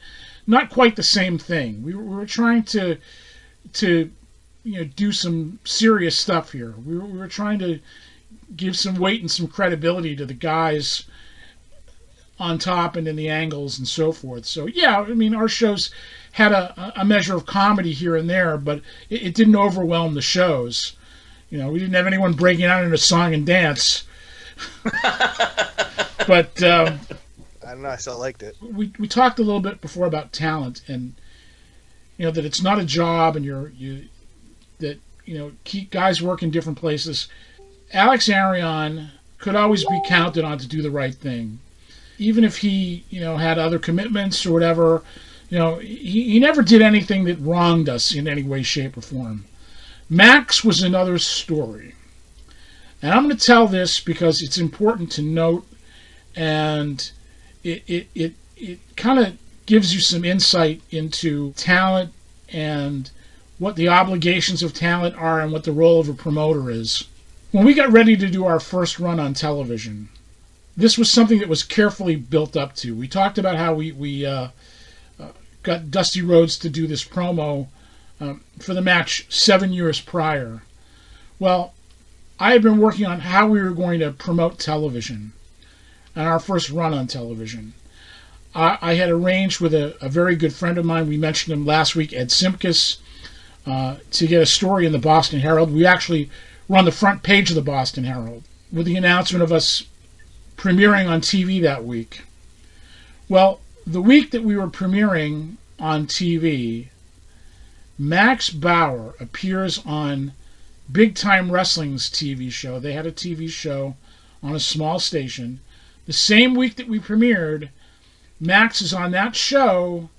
not quite the same thing. We were trying to do some serious stuff here. We were trying to give some weight and some credibility to the guys on top and in the angles and so forth. So yeah, I mean, our shows had a measure of comedy here and there, but it didn't overwhelm the shows. You know, we didn't have anyone breaking out into song and dance. But I don't know, I still liked it. We talked a little bit before about talent, and you know that it's not a job, and keep guys work in different places. Alex Arion could always be counted on to do the right thing, even if he had other commitments or whatever. He never did anything that wronged us in any way, shape, or form. Max was another story, and I'm going to tell this because it's important to note, and it kind of gives you some insight into talent and what the obligations of talent are and what the role of a promoter is. When we got ready to do our first run on television, this was something that was carefully built up to. We talked about how we got Dusty Rhodes to do this promo for the match 7 years prior. Well, I had been working on how we were going to promote television and our first run on television. I had arranged with a very good friend of mine, we mentioned him last week, Ed Simkus, to get a story in the Boston Herald. We actually were on the front page of the Boston Herald with the announcement of us premiering on TV that week. Well, the week that we were premiering on TV, Max Bauer appears on Big Time Wrestling's TV show. They had a TV show on a small station. The same week that we premiered, Max is on that show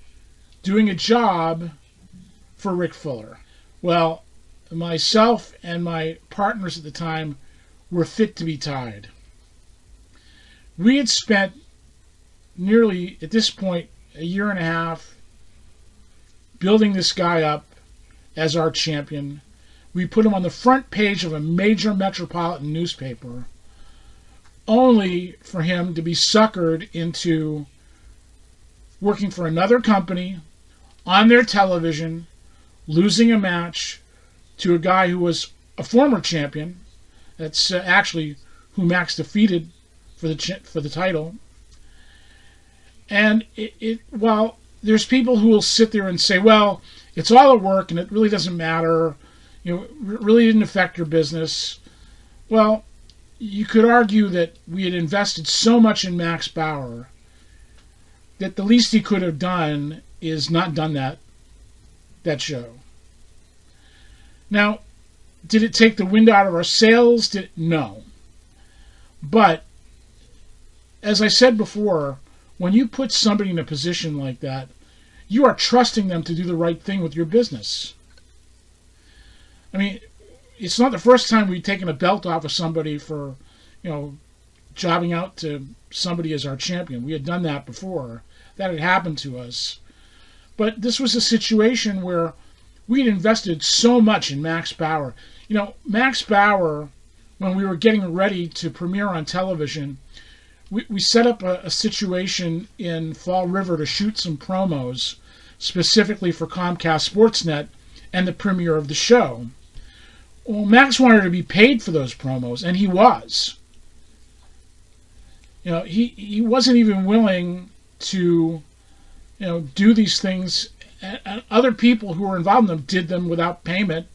doing a job for Rick Fuller. Well, myself and my partners at the time were fit to be tied. We had spent nearly, at this point, a year and a half building this guy up as our champion. We put him on the front page of a major metropolitan newspaper, only for him to be suckered into working for another company on their television, losing a match to a guy who was a former champion. That's actually who Max defeated for the title. And while there's people who will sit there and say, well, it's all a work and it really doesn't matter, it really didn't affect your business. Well, you could argue that we had invested so much in Max Bauer that the least he could have done is not done that show. Now, did it take the wind out of our sails? No. But, as I said before, when you put somebody in a position like that, you are trusting them to do the right thing with your business. I mean, it's not the first time we've taken a belt off of somebody for, jobbing out to somebody as our champion. We had done that before. That had happened to us. But this was a situation where we had invested so much in Max Bauer. Max Bauer, when we were getting ready to premiere on television, we set up a situation in Fall River to shoot some promos specifically for Comcast Sportsnet and the premiere of the show. Well, Max wanted to be paid for those promos, and he was. He wasn't even willing to, do these things. And other people who were involved in them did them without payment.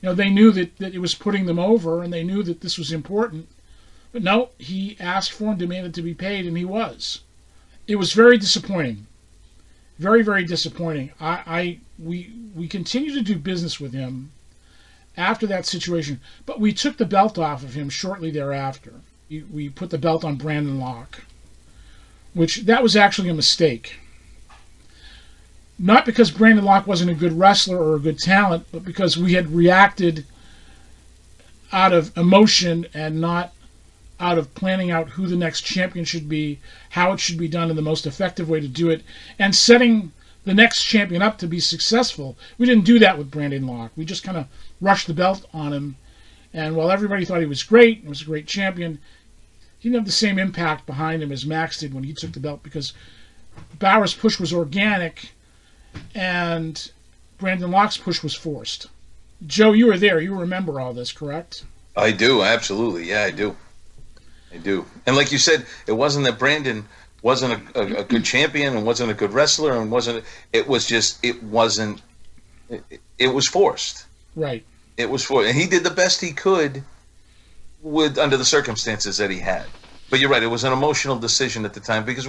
They knew that it was putting them over, and they knew that this was important. But no, he asked for and demanded to be paid, and he was. It was very disappointing. Very, very disappointing. We continued to do business with him after that situation, but we took the belt off of him shortly thereafter. We put the belt on Brandon Locke, that was actually a mistake. Not because Brandon Locke wasn't a good wrestler or a good talent, but because we had reacted out of emotion and not out of planning out who the next champion should be, how it should be done, and the most effective way to do it, and setting the next champion up to be successful. We didn't do that with Brandon Locke. We just kind of rushed the belt on him, and while everybody thought he was great, and was a great champion, he didn't have the same impact behind him as Max did when he took the belt, because Bauer's push was organic, and Brandon Locke's push was forced. Joe, you were there. You remember all this, correct? I do, absolutely. Yeah, I do. And like you said, it wasn't that Brandon wasn't a good champion and wasn't a good wrestler and wasn't. It was just it wasn't. It was forced. Right. It was forced, and he did the best he could with under the circumstances that he had. But you're right; it was an emotional decision at the time because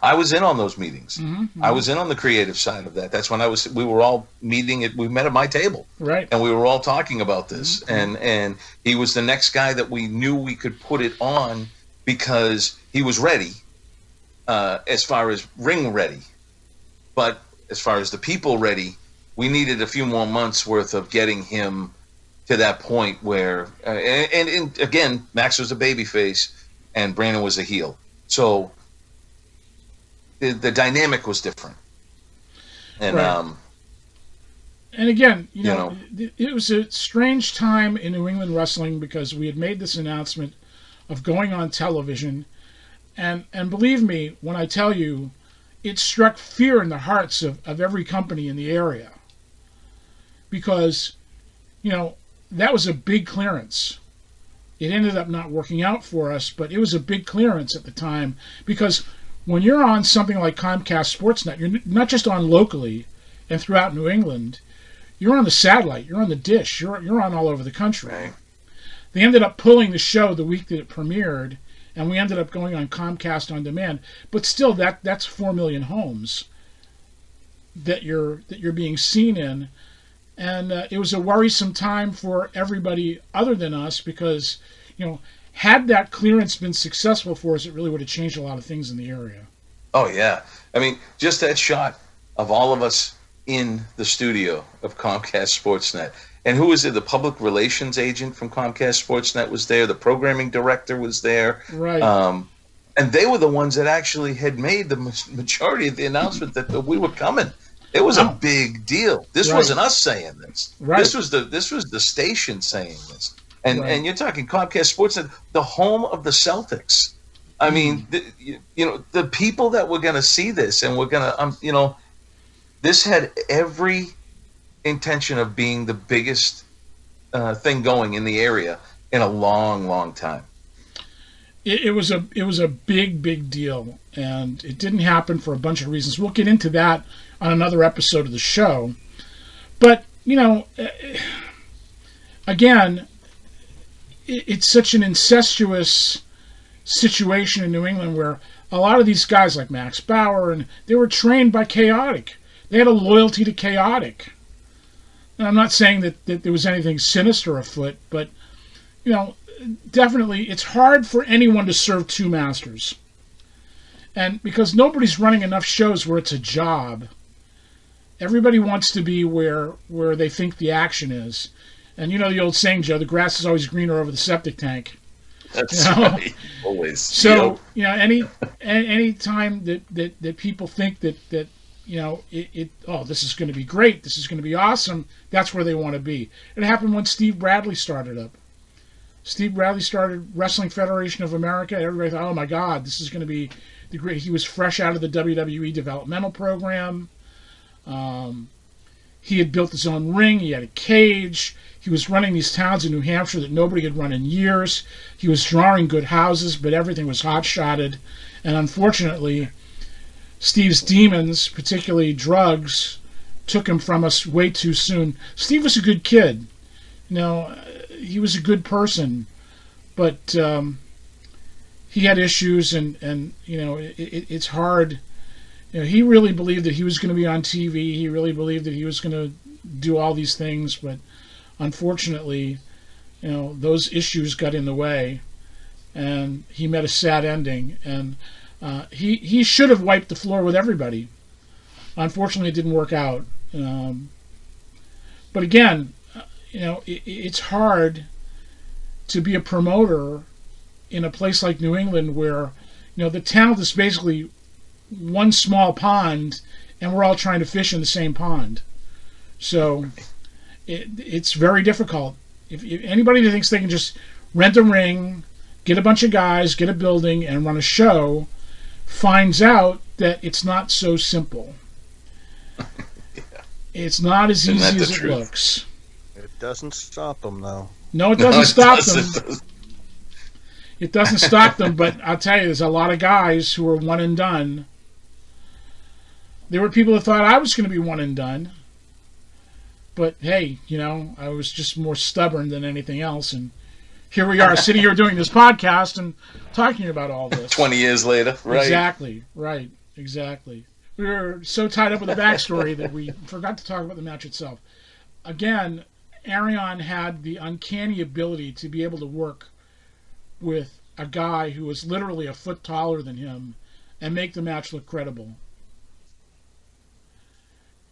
I was in on those meetings. Mm-hmm. I was in on the creative side of that. That's when we were all meeting. We met at my table, right? And we were all talking about this. Mm-hmm. And he was the next guy that we knew we could put it on because he was ready, as far as ring ready. But as far as the people ready, we needed a few more months worth of getting him to that point where, and again, Max was a babyface. And Brandon was a heel. So the dynamic was different. And right. And again, you know, it was a strange time in New England wrestling because we had made this announcement of going on television. And believe me, when I tell you, it struck fear in the hearts of every company in the area. Because, you know, that was a big clearance. It ended up not working out for us, but it was a big clearance at the time because when you're on something like Comcast Sportsnet, you're not just on locally and throughout New England. You're on the satellite. You're on the dish. You're on all over the country. Right. They ended up pulling the show the week that it premiered, and we ended up going on Comcast On Demand. But still, that's 4 million homes that you're being seen in. And it was a worrisome time for everybody other than us because, you know, had that clearance been successful for us, it really would have changed a lot of things in the area. Oh, yeah. I mean, just that shot of all of us in the studio of Comcast Sportsnet. And who was it? The public relations agent from Comcast Sportsnet was there. The programming director was there. Right. And they were the ones that actually had made the majority of the announcement that we were coming. It was a big deal. This wasn't us saying this. Right. This was the station saying this. And you're talking Comcast Sportsnet, the home of the Celtics. I mean, the people that were going to see this and we're going to, this had every intention of being the biggest thing going in the area in a long, long time. It was a big deal, and it didn't happen for a bunch of reasons. We'll get into that on another episode of the show. But, again, it's such an incestuous situation in New England where a lot of these guys like Max Bauer, and they were trained by Chaotic. They had a loyalty to Chaotic. And I'm not saying that there was anything sinister afoot, but, definitely it's hard for anyone to serve two masters. And because nobody's running enough shows where it's a job, everybody wants to be where they think the action is. And you know the old saying, Joe, the grass is always greener over the septic tank. That's right. Always. So, any time that people think that this is going to be great, this is going to be awesome, that's where they want to be. It happened when Steve Bradley started up. Steve Bradley started Wrestling Federation of America. Everybody thought, oh my God, this is going to be the great. He was fresh out of the WWE developmental program. He had built his own ring. He had a cage. He was running these towns in New Hampshire that nobody had run in years. He was drawing good houses, but everything was hot-shotted. And unfortunately, Steve's demons, particularly drugs, took him from us way too soon. Steve was a good kid. He was a good person, but he had issues, and it's hard. He really believed that he was going to be on TV. He really believed that he was going to do all these things, but unfortunately, those issues got in the way, and he met a sad ending. And he should have wiped the floor with everybody. Unfortunately, it didn't work out. But again, it's hard to be a promoter in a place like New England where, the talent is basically one small pond and we're all trying to fish in the same pond. So it's very difficult. If anybody that thinks they can just rent a ring, get a bunch of guys, get a building, and run a show, finds out that it's not so simple. Yeah. It's not as easy as it looks. It doesn't stop them, though. No, it doesn't stop them. It doesn't stop them, but I'll tell you, there's a lot of guys who are one and done. There were people that thought I was going to be one and done. But hey, I was just more stubborn than anything else. And here we are sitting here doing this podcast and talking about all this. 20 years later, right? Exactly, right, exactly. We were so tied up with the backstory that we forgot to talk about the match itself. Again, Arion had the uncanny ability to be able to work with a guy who was literally a foot taller than him and make the match look credible.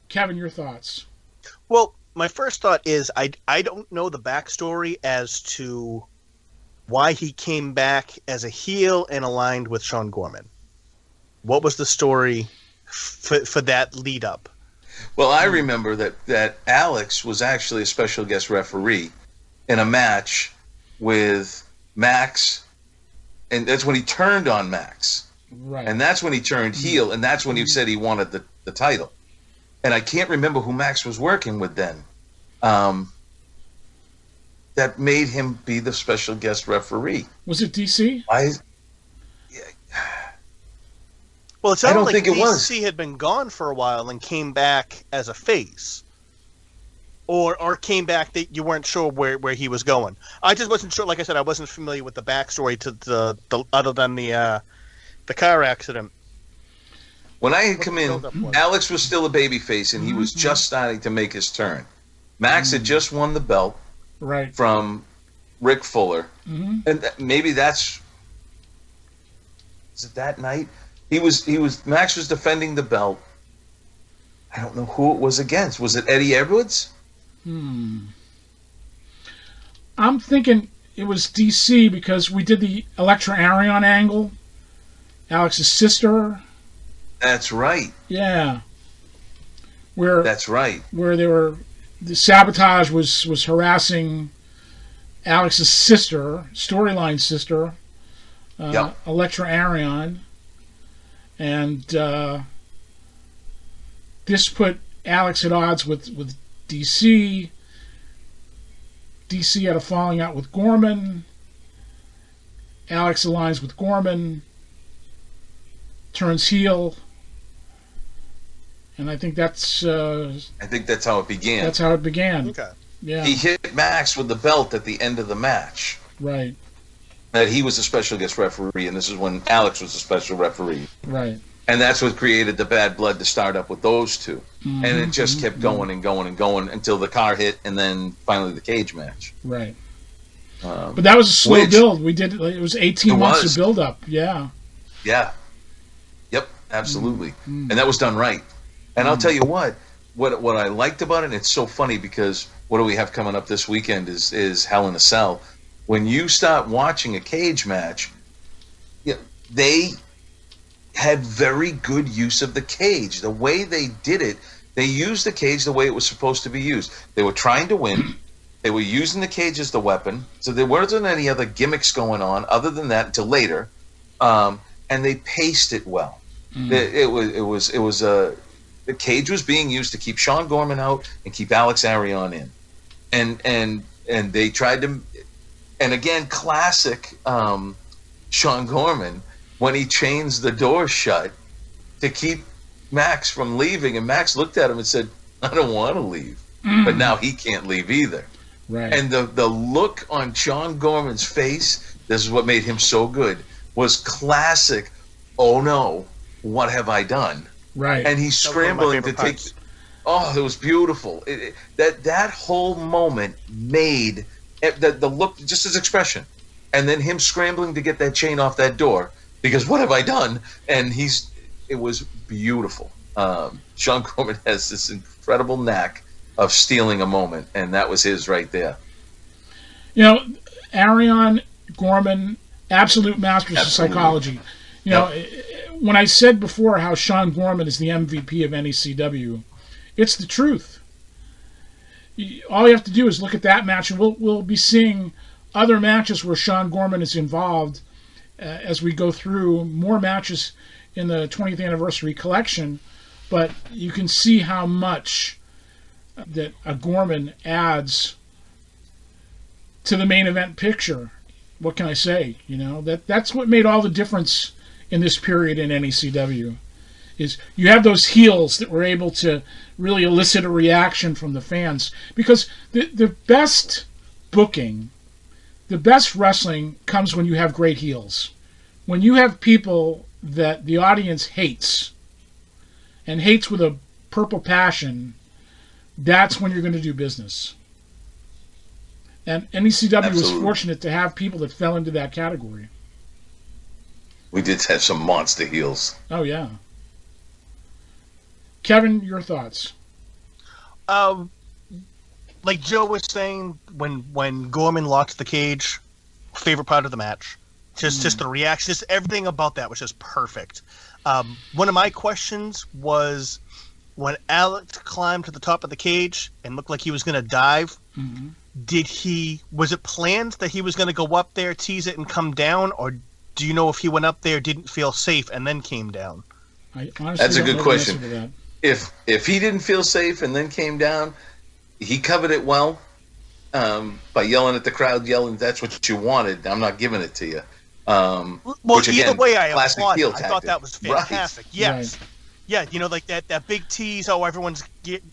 Kevin, your thoughts? Well, my first thought is I don't know the backstory as to why he came back as a heel and aligned with Sean Gorman. What was the story for that lead up? Well, I remember that Alex was actually a special guest referee in a match with Max, and that's when he turned on Max. Right. And that's when he turned heel, and that's when he said he wanted the title. And I can't remember who Max was working with then. That made him be the special guest referee. Was it DC? Well, it sounded I don't like think it was. DC had been gone for a while and came back as a face. Or came back that you weren't sure where he was going. I just wasn't sure. Like I said, I wasn't familiar with the backstory to the other than the car accident. When I had come in, Alex was still a babyface, and he was just starting to make his turn. Max had just won the belt from Rick Fuller, and maybe is it that night? Max was defending the belt. I don't know who it was against. Was it Eddie Edwards? I'm thinking it was DC because we did the Electra Arion angle. Alex's sister. That's right. Yeah. That's right. Where the sabotage was harassing Alex's sister, storyline sister, Electra Arion, and this put Alex at odds with DC. DC had a falling out with Gorman. Alex aligns with Gorman, turns heel. And I think that's how it began. That's how it began. Okay. Yeah. He hit Max with the belt at the end of the match. Right. That he was a special guest referee, and this is when Alex was a special referee. Right. And that's what created the bad blood to start up with those two. And it just kept going and going and going until the car hit, and then finally the cage match. Right. But that was a slow build. We did it was 18 months of build up. Yeah. Yeah. Yep. Absolutely. And that was done right. And I'll tell you what I liked about it, and it's so funny because what do we have coming up this weekend is Hell in a Cell. When you start watching a cage match, they had very good use of the cage. The way they did it, they used the cage the way it was supposed to be used. They were trying to win. They were using the cage as the weapon. So there wasn't any other gimmicks going on other than that until later. And they paced it well. The cage was being used to keep Sean Gorman out and keep Alex Arion in. And they tried to, and again, classic Sean Gorman, when he chains the door shut to keep Max from leaving, and Max looked at him and said, I don't want to leave. But now he can't leave either. Right. And the look on Sean Gorman's face, this is what made him so good, was classic, oh no, what have I done? Right. And he's scrambling to take. Oh, it was beautiful. That whole moment made the look, just his expression, and then him scrambling to get that chain off that door because what have I done? And it was beautiful. Sean Gorman has this incredible knack of stealing a moment, and that was his right there. Arion, Gorman, absolute masters of psychology. When I said before how Sean Gorman is the MVP of NECW, it's the truth. All you have to do is look at that match, and we'll be seeing other matches where Sean Gorman is involved as we go through more matches in the 20th anniversary collection. But you can see how much that a Gorman adds to the main event picture. what can I say? That's what made all the difference in this period in NECW. Is you have those heels that were able to really elicit a reaction from the fans, because the best booking, the best wrestling comes when you have great heels. When you have people that the audience hates, and hates with a purple passion, that's when you're going to do business. And NECW was fortunate to have people that fell into that category. We did have some monster heels. Oh, yeah. Kevin, your thoughts? Like Joe was saying, when Gorman locked the cage, favorite part of the match. Just the reaction, just everything about that was just perfect. One of my questions was when Alex climbed to the top of the cage and looked like he was going to dive. Was it planned that he was going to go up there, tease it, and come down, or do you know if he went up there, didn't feel safe, and then came down? I honestly That's a don't good know question. the answer to that. If he didn't feel safe and then came down, he covered it well by yelling at the crowd, yelling, "That's what you wanted. I'm not giving it to you." Well, which, either again, way, I classic applaud heel it. I thought tactic. that was fantastic. Right. Yes. Right. Yeah, like that big tease, everyone's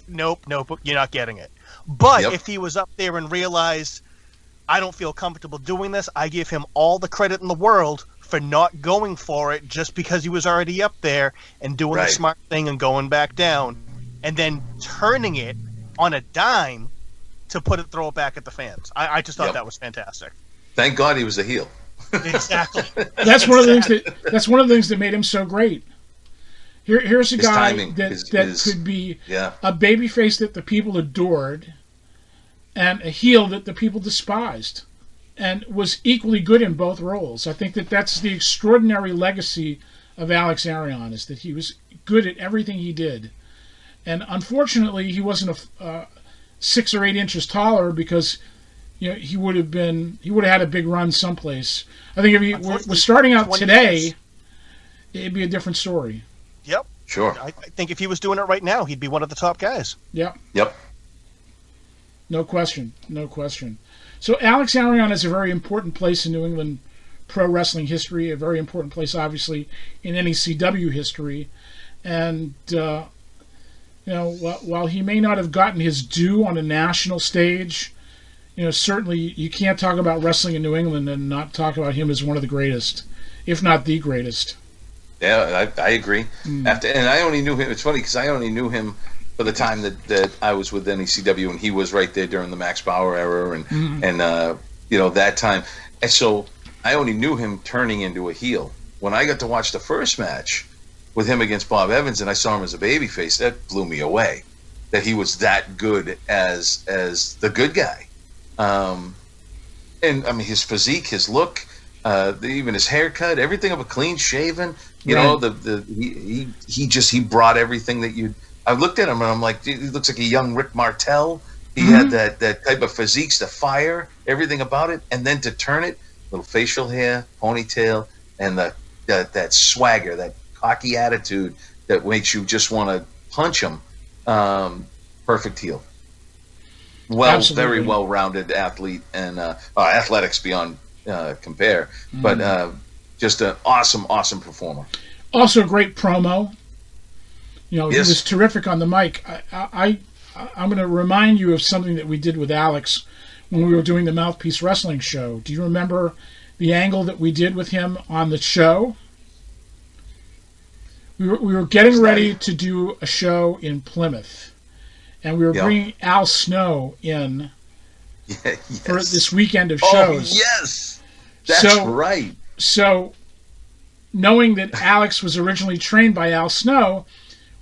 nope, you're not getting it. But if he was up there and realized, I don't feel comfortable doing this, I give him all the credit in the world for not going for it just because he was already up there and doing the smart thing and going back down and then turning it on a dime to throw it back at the fans. I just thought that was fantastic. Thank God he was a heel. Exactly. That's one of the things that made him so great. Here's a guy that could be a babyface that the people adored and a heel that the people despised, and was equally good in both roles. I think that's the extraordinary legacy of Alex Arion, is that he was good at everything he did. And unfortunately, he wasn't 6 or 8 inches taller, because he would have had a big run someplace. I think if he was starting out today, it'd be a different story. Yep. Sure. I think if he was doing it right now, he'd be one of the top guys. Yep. Yep. No question. So Alex Arion is a very important place in New England pro wrestling history, a very important place, obviously, in NECW history. And, while he may not have gotten his due on a national stage, certainly you can't talk about wrestling in New England and not talk about him as one of the greatest, if not the greatest. Yeah, I agree. And I only knew him. It's funny because I only knew him for the time that I was with NECW, and he was right there during the Max Bauer era, and that time. And so I only knew him turning into a heel. When I got to watch the first match with him against Bob Evans, and I saw him as a babyface, that blew me away. That he was that good as the good guy. And I mean, his physique, his look, even his haircut, everything of a clean shaven. He brought everything that you. I looked at him and I'm like, he looks like a young Rick Martel. He had that type of physique, the fire, everything about it, and then to turn it, little facial hair, ponytail, and that swagger, that cocky attitude that makes you just want to punch him. Perfect heel. Very well-rounded athlete, and athletics beyond compare, but just an awesome performer. Also a great promo. He was terrific on the mic. I'm going to remind you of something that we did with Alex when we were doing the Mouthpiece Wrestling show. Do you remember the angle that we did with him on the show? We were getting ready to do a show in Plymouth, and we were bringing Al Snow in for this weekend of shows. Oh, yes! That's right. So, knowing that Alex was originally trained by Al Snow,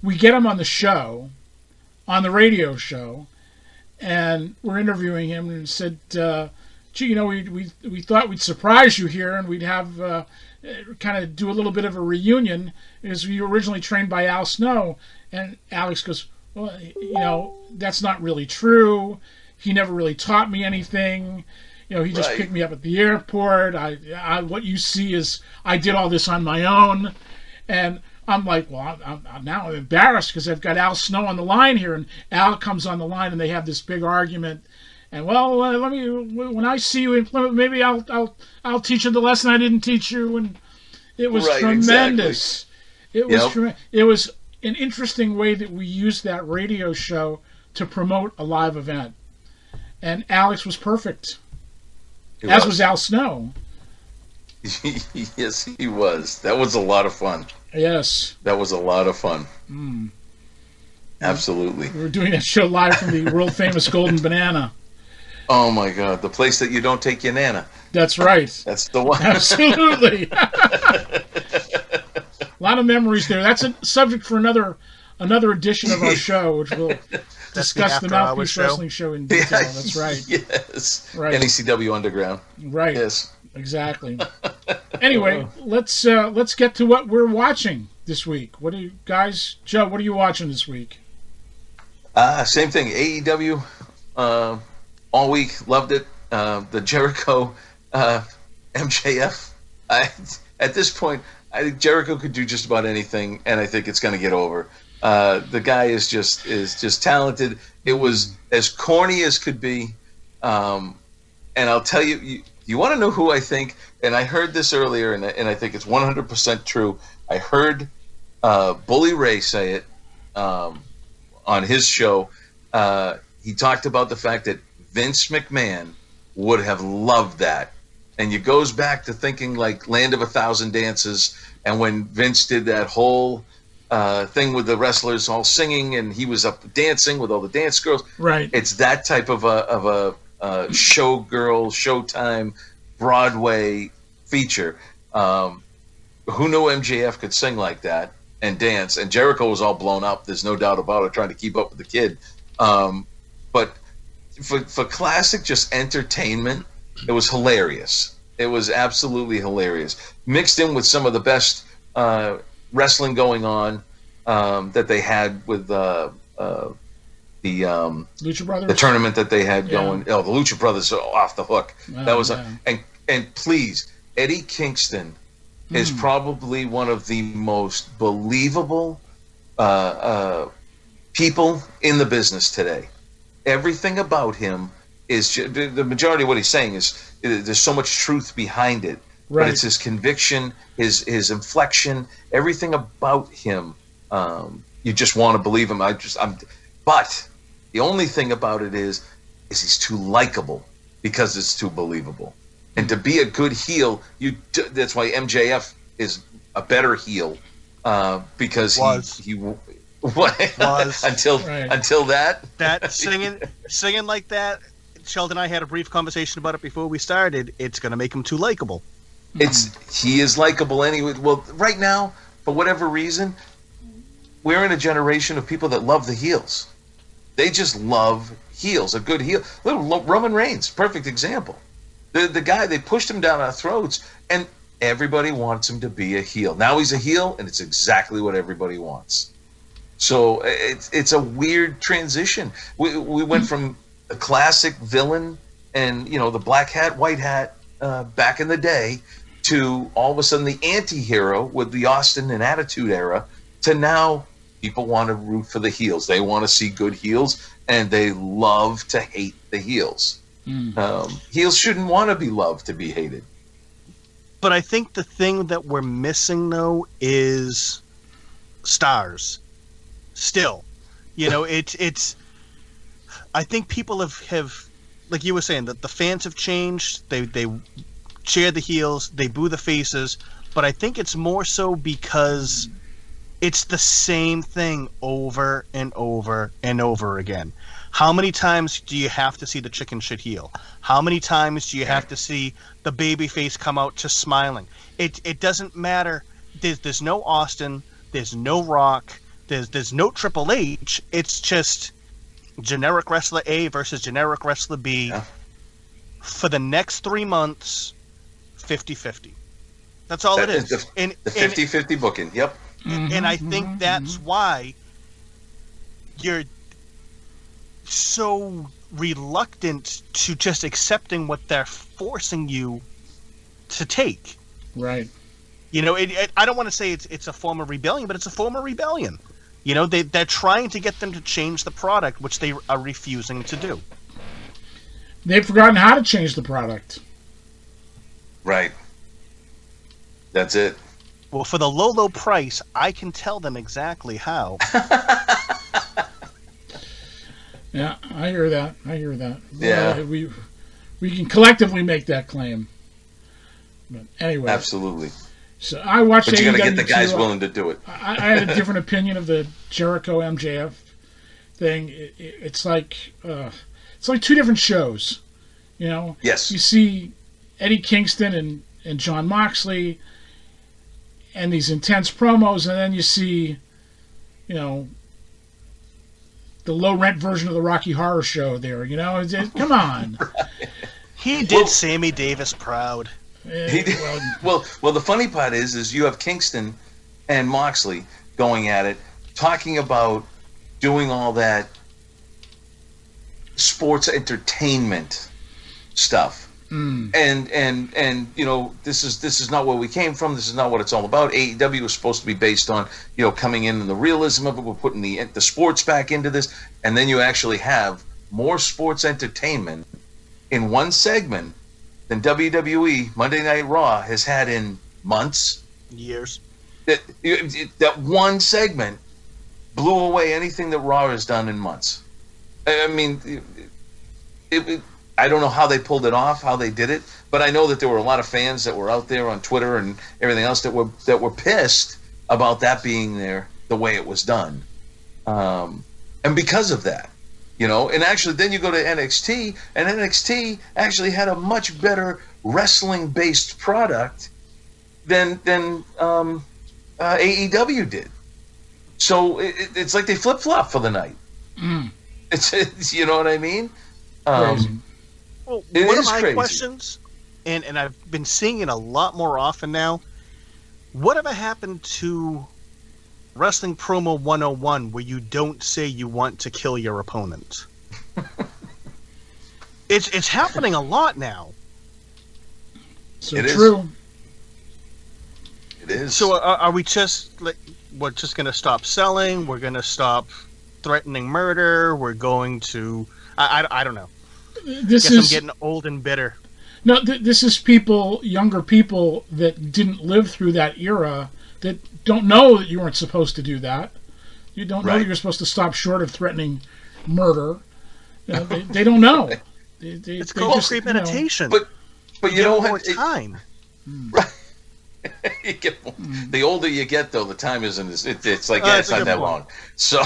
we get him on the show, on the radio show, and we're interviewing him and said, gee, we thought we'd surprise you here and we'd have kind of do a little bit of a reunion because we were originally trained by Al Snow. And Alex goes, well, that's not really true. He never really taught me anything. He just picked me up at the airport. What you see is I did all this on my own. And I'm like, well, I'm now embarrassed because I've got Al Snow on the line here. And Al comes on the line and they have this big argument. And well, let me. When I see you in Plymouth, maybe I'll teach you the lesson I didn't teach you. And it was tremendous. Exactly. It was it was an interesting way that we used that radio show to promote a live event. And Alex was perfect, as was Al Snow. Yes, he was. That was a lot of fun. Yes. That was a lot of fun. Absolutely. We were doing that show live from the world-famous Golden Banana. Oh, my God. The place that you don't take your Nana. That's right. That's the one. Absolutely. A lot of memories there. That's a subject for another edition of our show, which we'll discuss the Mouthpiece Wrestling Show in detail. That's right. Yes. Right. NECW Underground. Right. Yes. Exactly. Anyway, let's get to what we're watching this week. What do you guys, Joe? What are you watching this week? Same thing. AEW. All week, loved it. The Jericho, MJF. At this point, I think Jericho could do just about anything, and I think it's going to get over. The guy is just talented. It was as corny as could be, and I'll tell you. You want to know who I think? And I heard this earlier, and I think it's 100% true. I heard Bully Ray say it on his show. He talked about the fact that Vince McMahon would have loved that. And it goes back to thinking like Land of a Thousand Dances, and when Vince did that whole thing with the wrestlers all singing, and he was up dancing with all the dance girls. Right. It's that type of a showgirl, Showtime, Broadway feature. Who knew MJF could sing like that and dance? And Jericho was all blown up. There's no doubt about it, trying to keep up with the kid. But for classic just entertainment, it was hilarious. It was absolutely hilarious. Mixed in with some of the best wrestling going on that they had with the Lucha Brothers, the tournament that they had going. Oh, the Lucha Brothers are off the hook. That was and please, Eddie Kingston is probably one of the most believable people in the business today. Everything about him is the majority of what he's saying is there's so much truth behind it. Right. But it's his conviction, his inflection, everything about him. You just want to believe him. But the only thing about it is he's too likable because it's too believable. And to be a good heel, that's why MJF is a better heel because he was until that singing like that. Sheldon and I had a brief conversation about it before we started. It's going to make him too likable. He is likable anyway. Well, right now, for whatever reason, we're in a generation of people that love the heels. They just love heels. A good heel. Little Roman Reigns, perfect example. The guy, they pushed him down our throats, and everybody wants him to be a heel. Now he's a heel, and it's exactly what everybody wants. So it's a weird transition. We went from a classic villain and the black hat, white hat back in the day to all of a sudden the anti-hero with the Austin and Attitude Era to now people want to root for the heels. They want to see good heels, and they love to hate the heels. Heels shouldn't want to be loved to be hated. But I think the thing that we're missing, though, is stars. Still, it's. I think people have, like you were saying, that the fans have changed. They cheer the heels, they boo the faces, but I think it's more so because it's the same thing over and over and over again. How many times do you have to see the chicken shit heel? How many times do you have to see the baby face come out just smiling? It doesn't matter. There's no Austin, there's no Rock, there's no Triple H. It's just generic wrestler A versus generic wrestler B. Yeah. For the next 3 months, 50-50. That's all it is. The 50-50 booking, yep. And I think that's why you're so reluctant to just accepting what they're forcing you to take. Right. I don't want to say it's a form of rebellion, but it's a form of rebellion. They're trying to get them to change the product, which they are refusing to do. they've forgotten how to change the product. Right. That's it. Well, for the low price, I can tell them exactly how. Yeah, I hear that. Yeah. Well, we can collectively make that claim. But anyway. Absolutely. So I watched AEW. But you got to get the guys too. willing to do it. I had a different opinion of the Jericho MJF thing. It's like two different shows. You know. Yes. You see Eddie Kingston and Jon Moxley and these intense promos, and then you see, you know, the low rent version of the Rocky Horror Show there. You know, come on. Right. He did Sammy Davis proud. He did. Well, the funny part is you have Kingston and Moxley going at it, talking about doing all that sports entertainment stuff. And you know, this is not where we came from. This is not what it's all about. AEW was supposed to be based on, you know, coming in and the realism of it. We're putting the sports back into this, and then you actually have more sports entertainment in one segment than WWE Monday Night Raw has had in months, years. That one segment blew away anything that Raw has done in months. I mean, I don't know how they pulled it off, how they did it, but I know that there were a lot of fans that were out there on Twitter and everything else that were pissed about that being there the way it was done, and because of that, you know. And actually, then you go to NXT, and NXT actually had a much better wrestling-based product than AEW did. So it's like they flip-flop for the night. It's you know what I mean? Well, it one is of my crazy. questions, and I've been seeing it a lot more often now, whatever happened to Wrestling Promo 101 where you don't say you want to kill your opponent? It's happening a lot now. So It is. true. It is. So are we just like, we're just going to stop selling? We're going to stop threatening murder? We're going to... I don't know. This Guess I'm is getting old and bitter. no. This is younger people that didn't live through that era that don't know that you weren't supposed to do that. You don't know that you're supposed to stop short of threatening murder. They don't know. It's called premeditation. But you know more what? time. Right. You get more. The older you get, though, the time isn't. It's like it's not that long. So,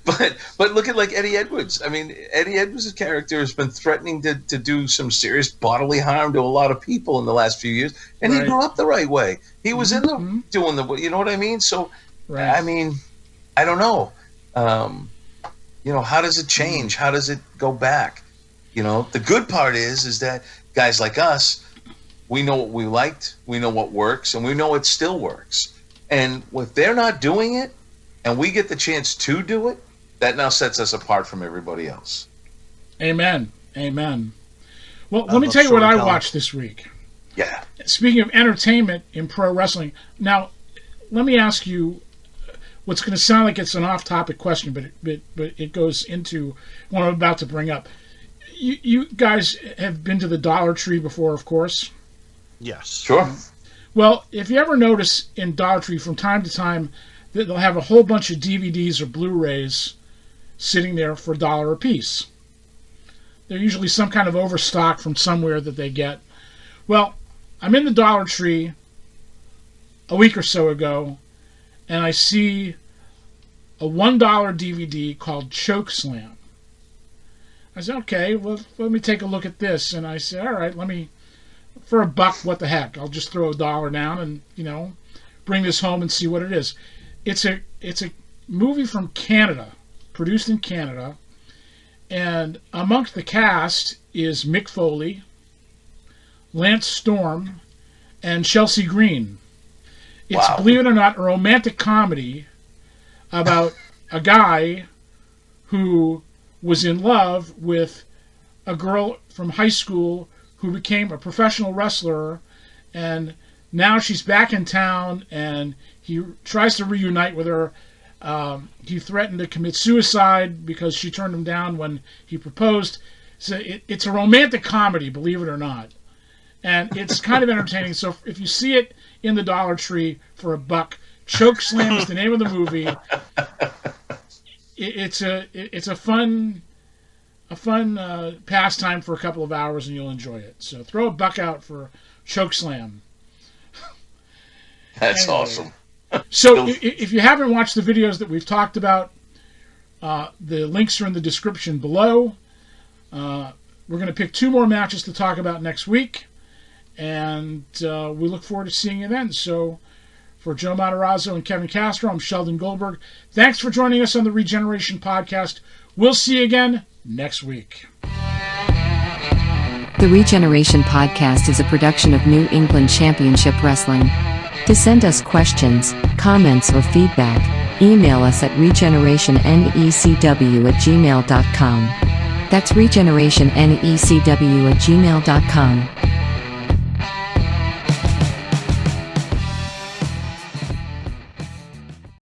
but look at like Eddie Edwards. I mean, Eddie Edwards' character has been threatening to do some serious bodily harm to a lot of people in the last few years, and he grew up the right way. He was in the doing the. You know what I mean? So, I mean, I don't know. You know, how does it change? How does it go back? You know, the good part is that guys like us, we know what we liked, we know what works, and we know it still works. And if they're not doing it, and we get the chance to do it, that now sets us apart from everybody else. Amen. Well, let me tell you what I watched this week. Yeah. Speaking of entertainment in pro wrestling, now let me ask you what's going to sound like it's an off-topic question, but it goes into what I'm about to bring up. You guys have been to the Dollar Tree before, of course. Yes. Sure. Well, if you ever notice in Dollar Tree from time to time that they'll have a whole bunch of DVDs or Blu-rays sitting there for $1 a piece. They're usually some kind of overstock from somewhere that they get. Well, I'm in the Dollar Tree a week or so ago, and I see a $1 DVD called Choke Slam. I said, okay, well, let me take a look at this. And I said, all right, for $1, what the heck? I'll just throw $1 down and, you know, bring this home and see what it is. It's a movie from Canada, produced in Canada, and amongst the cast is Mick Foley, Lance Storm, and Chelsea Green. It's, believe it or not, a romantic comedy about a guy who was in love with a girl from high school who became a professional wrestler, and now she's back in town, and he tries to reunite with her He threatened to commit suicide because she turned him down when he proposed. So it's a romantic comedy, believe it or not. And it's kind of entertaining. So if you see it in the Dollar Tree for $1, Chokeslam is the name of the movie. It's a fun pastime for a couple of hours, and you'll enjoy it. So throw $1 out for Chokeslam. That's awesome. So if you haven't watched the videos that we've talked about, the links are in the description below. We're going to pick 2 more matches to talk about next week, and we look forward to seeing you then. So for Joe Matarazzo and Kevin Castro, I'm Sheldon Goldberg. Thanks for joining us on the ReGeneration podcast. We'll see you again next week. The ReGeneration podcast is a production of New England Championship Wrestling. To send us questions, comments, or feedback, email us at regenerationnecw@gmail.com. That's regenerationnecw@gmail.com.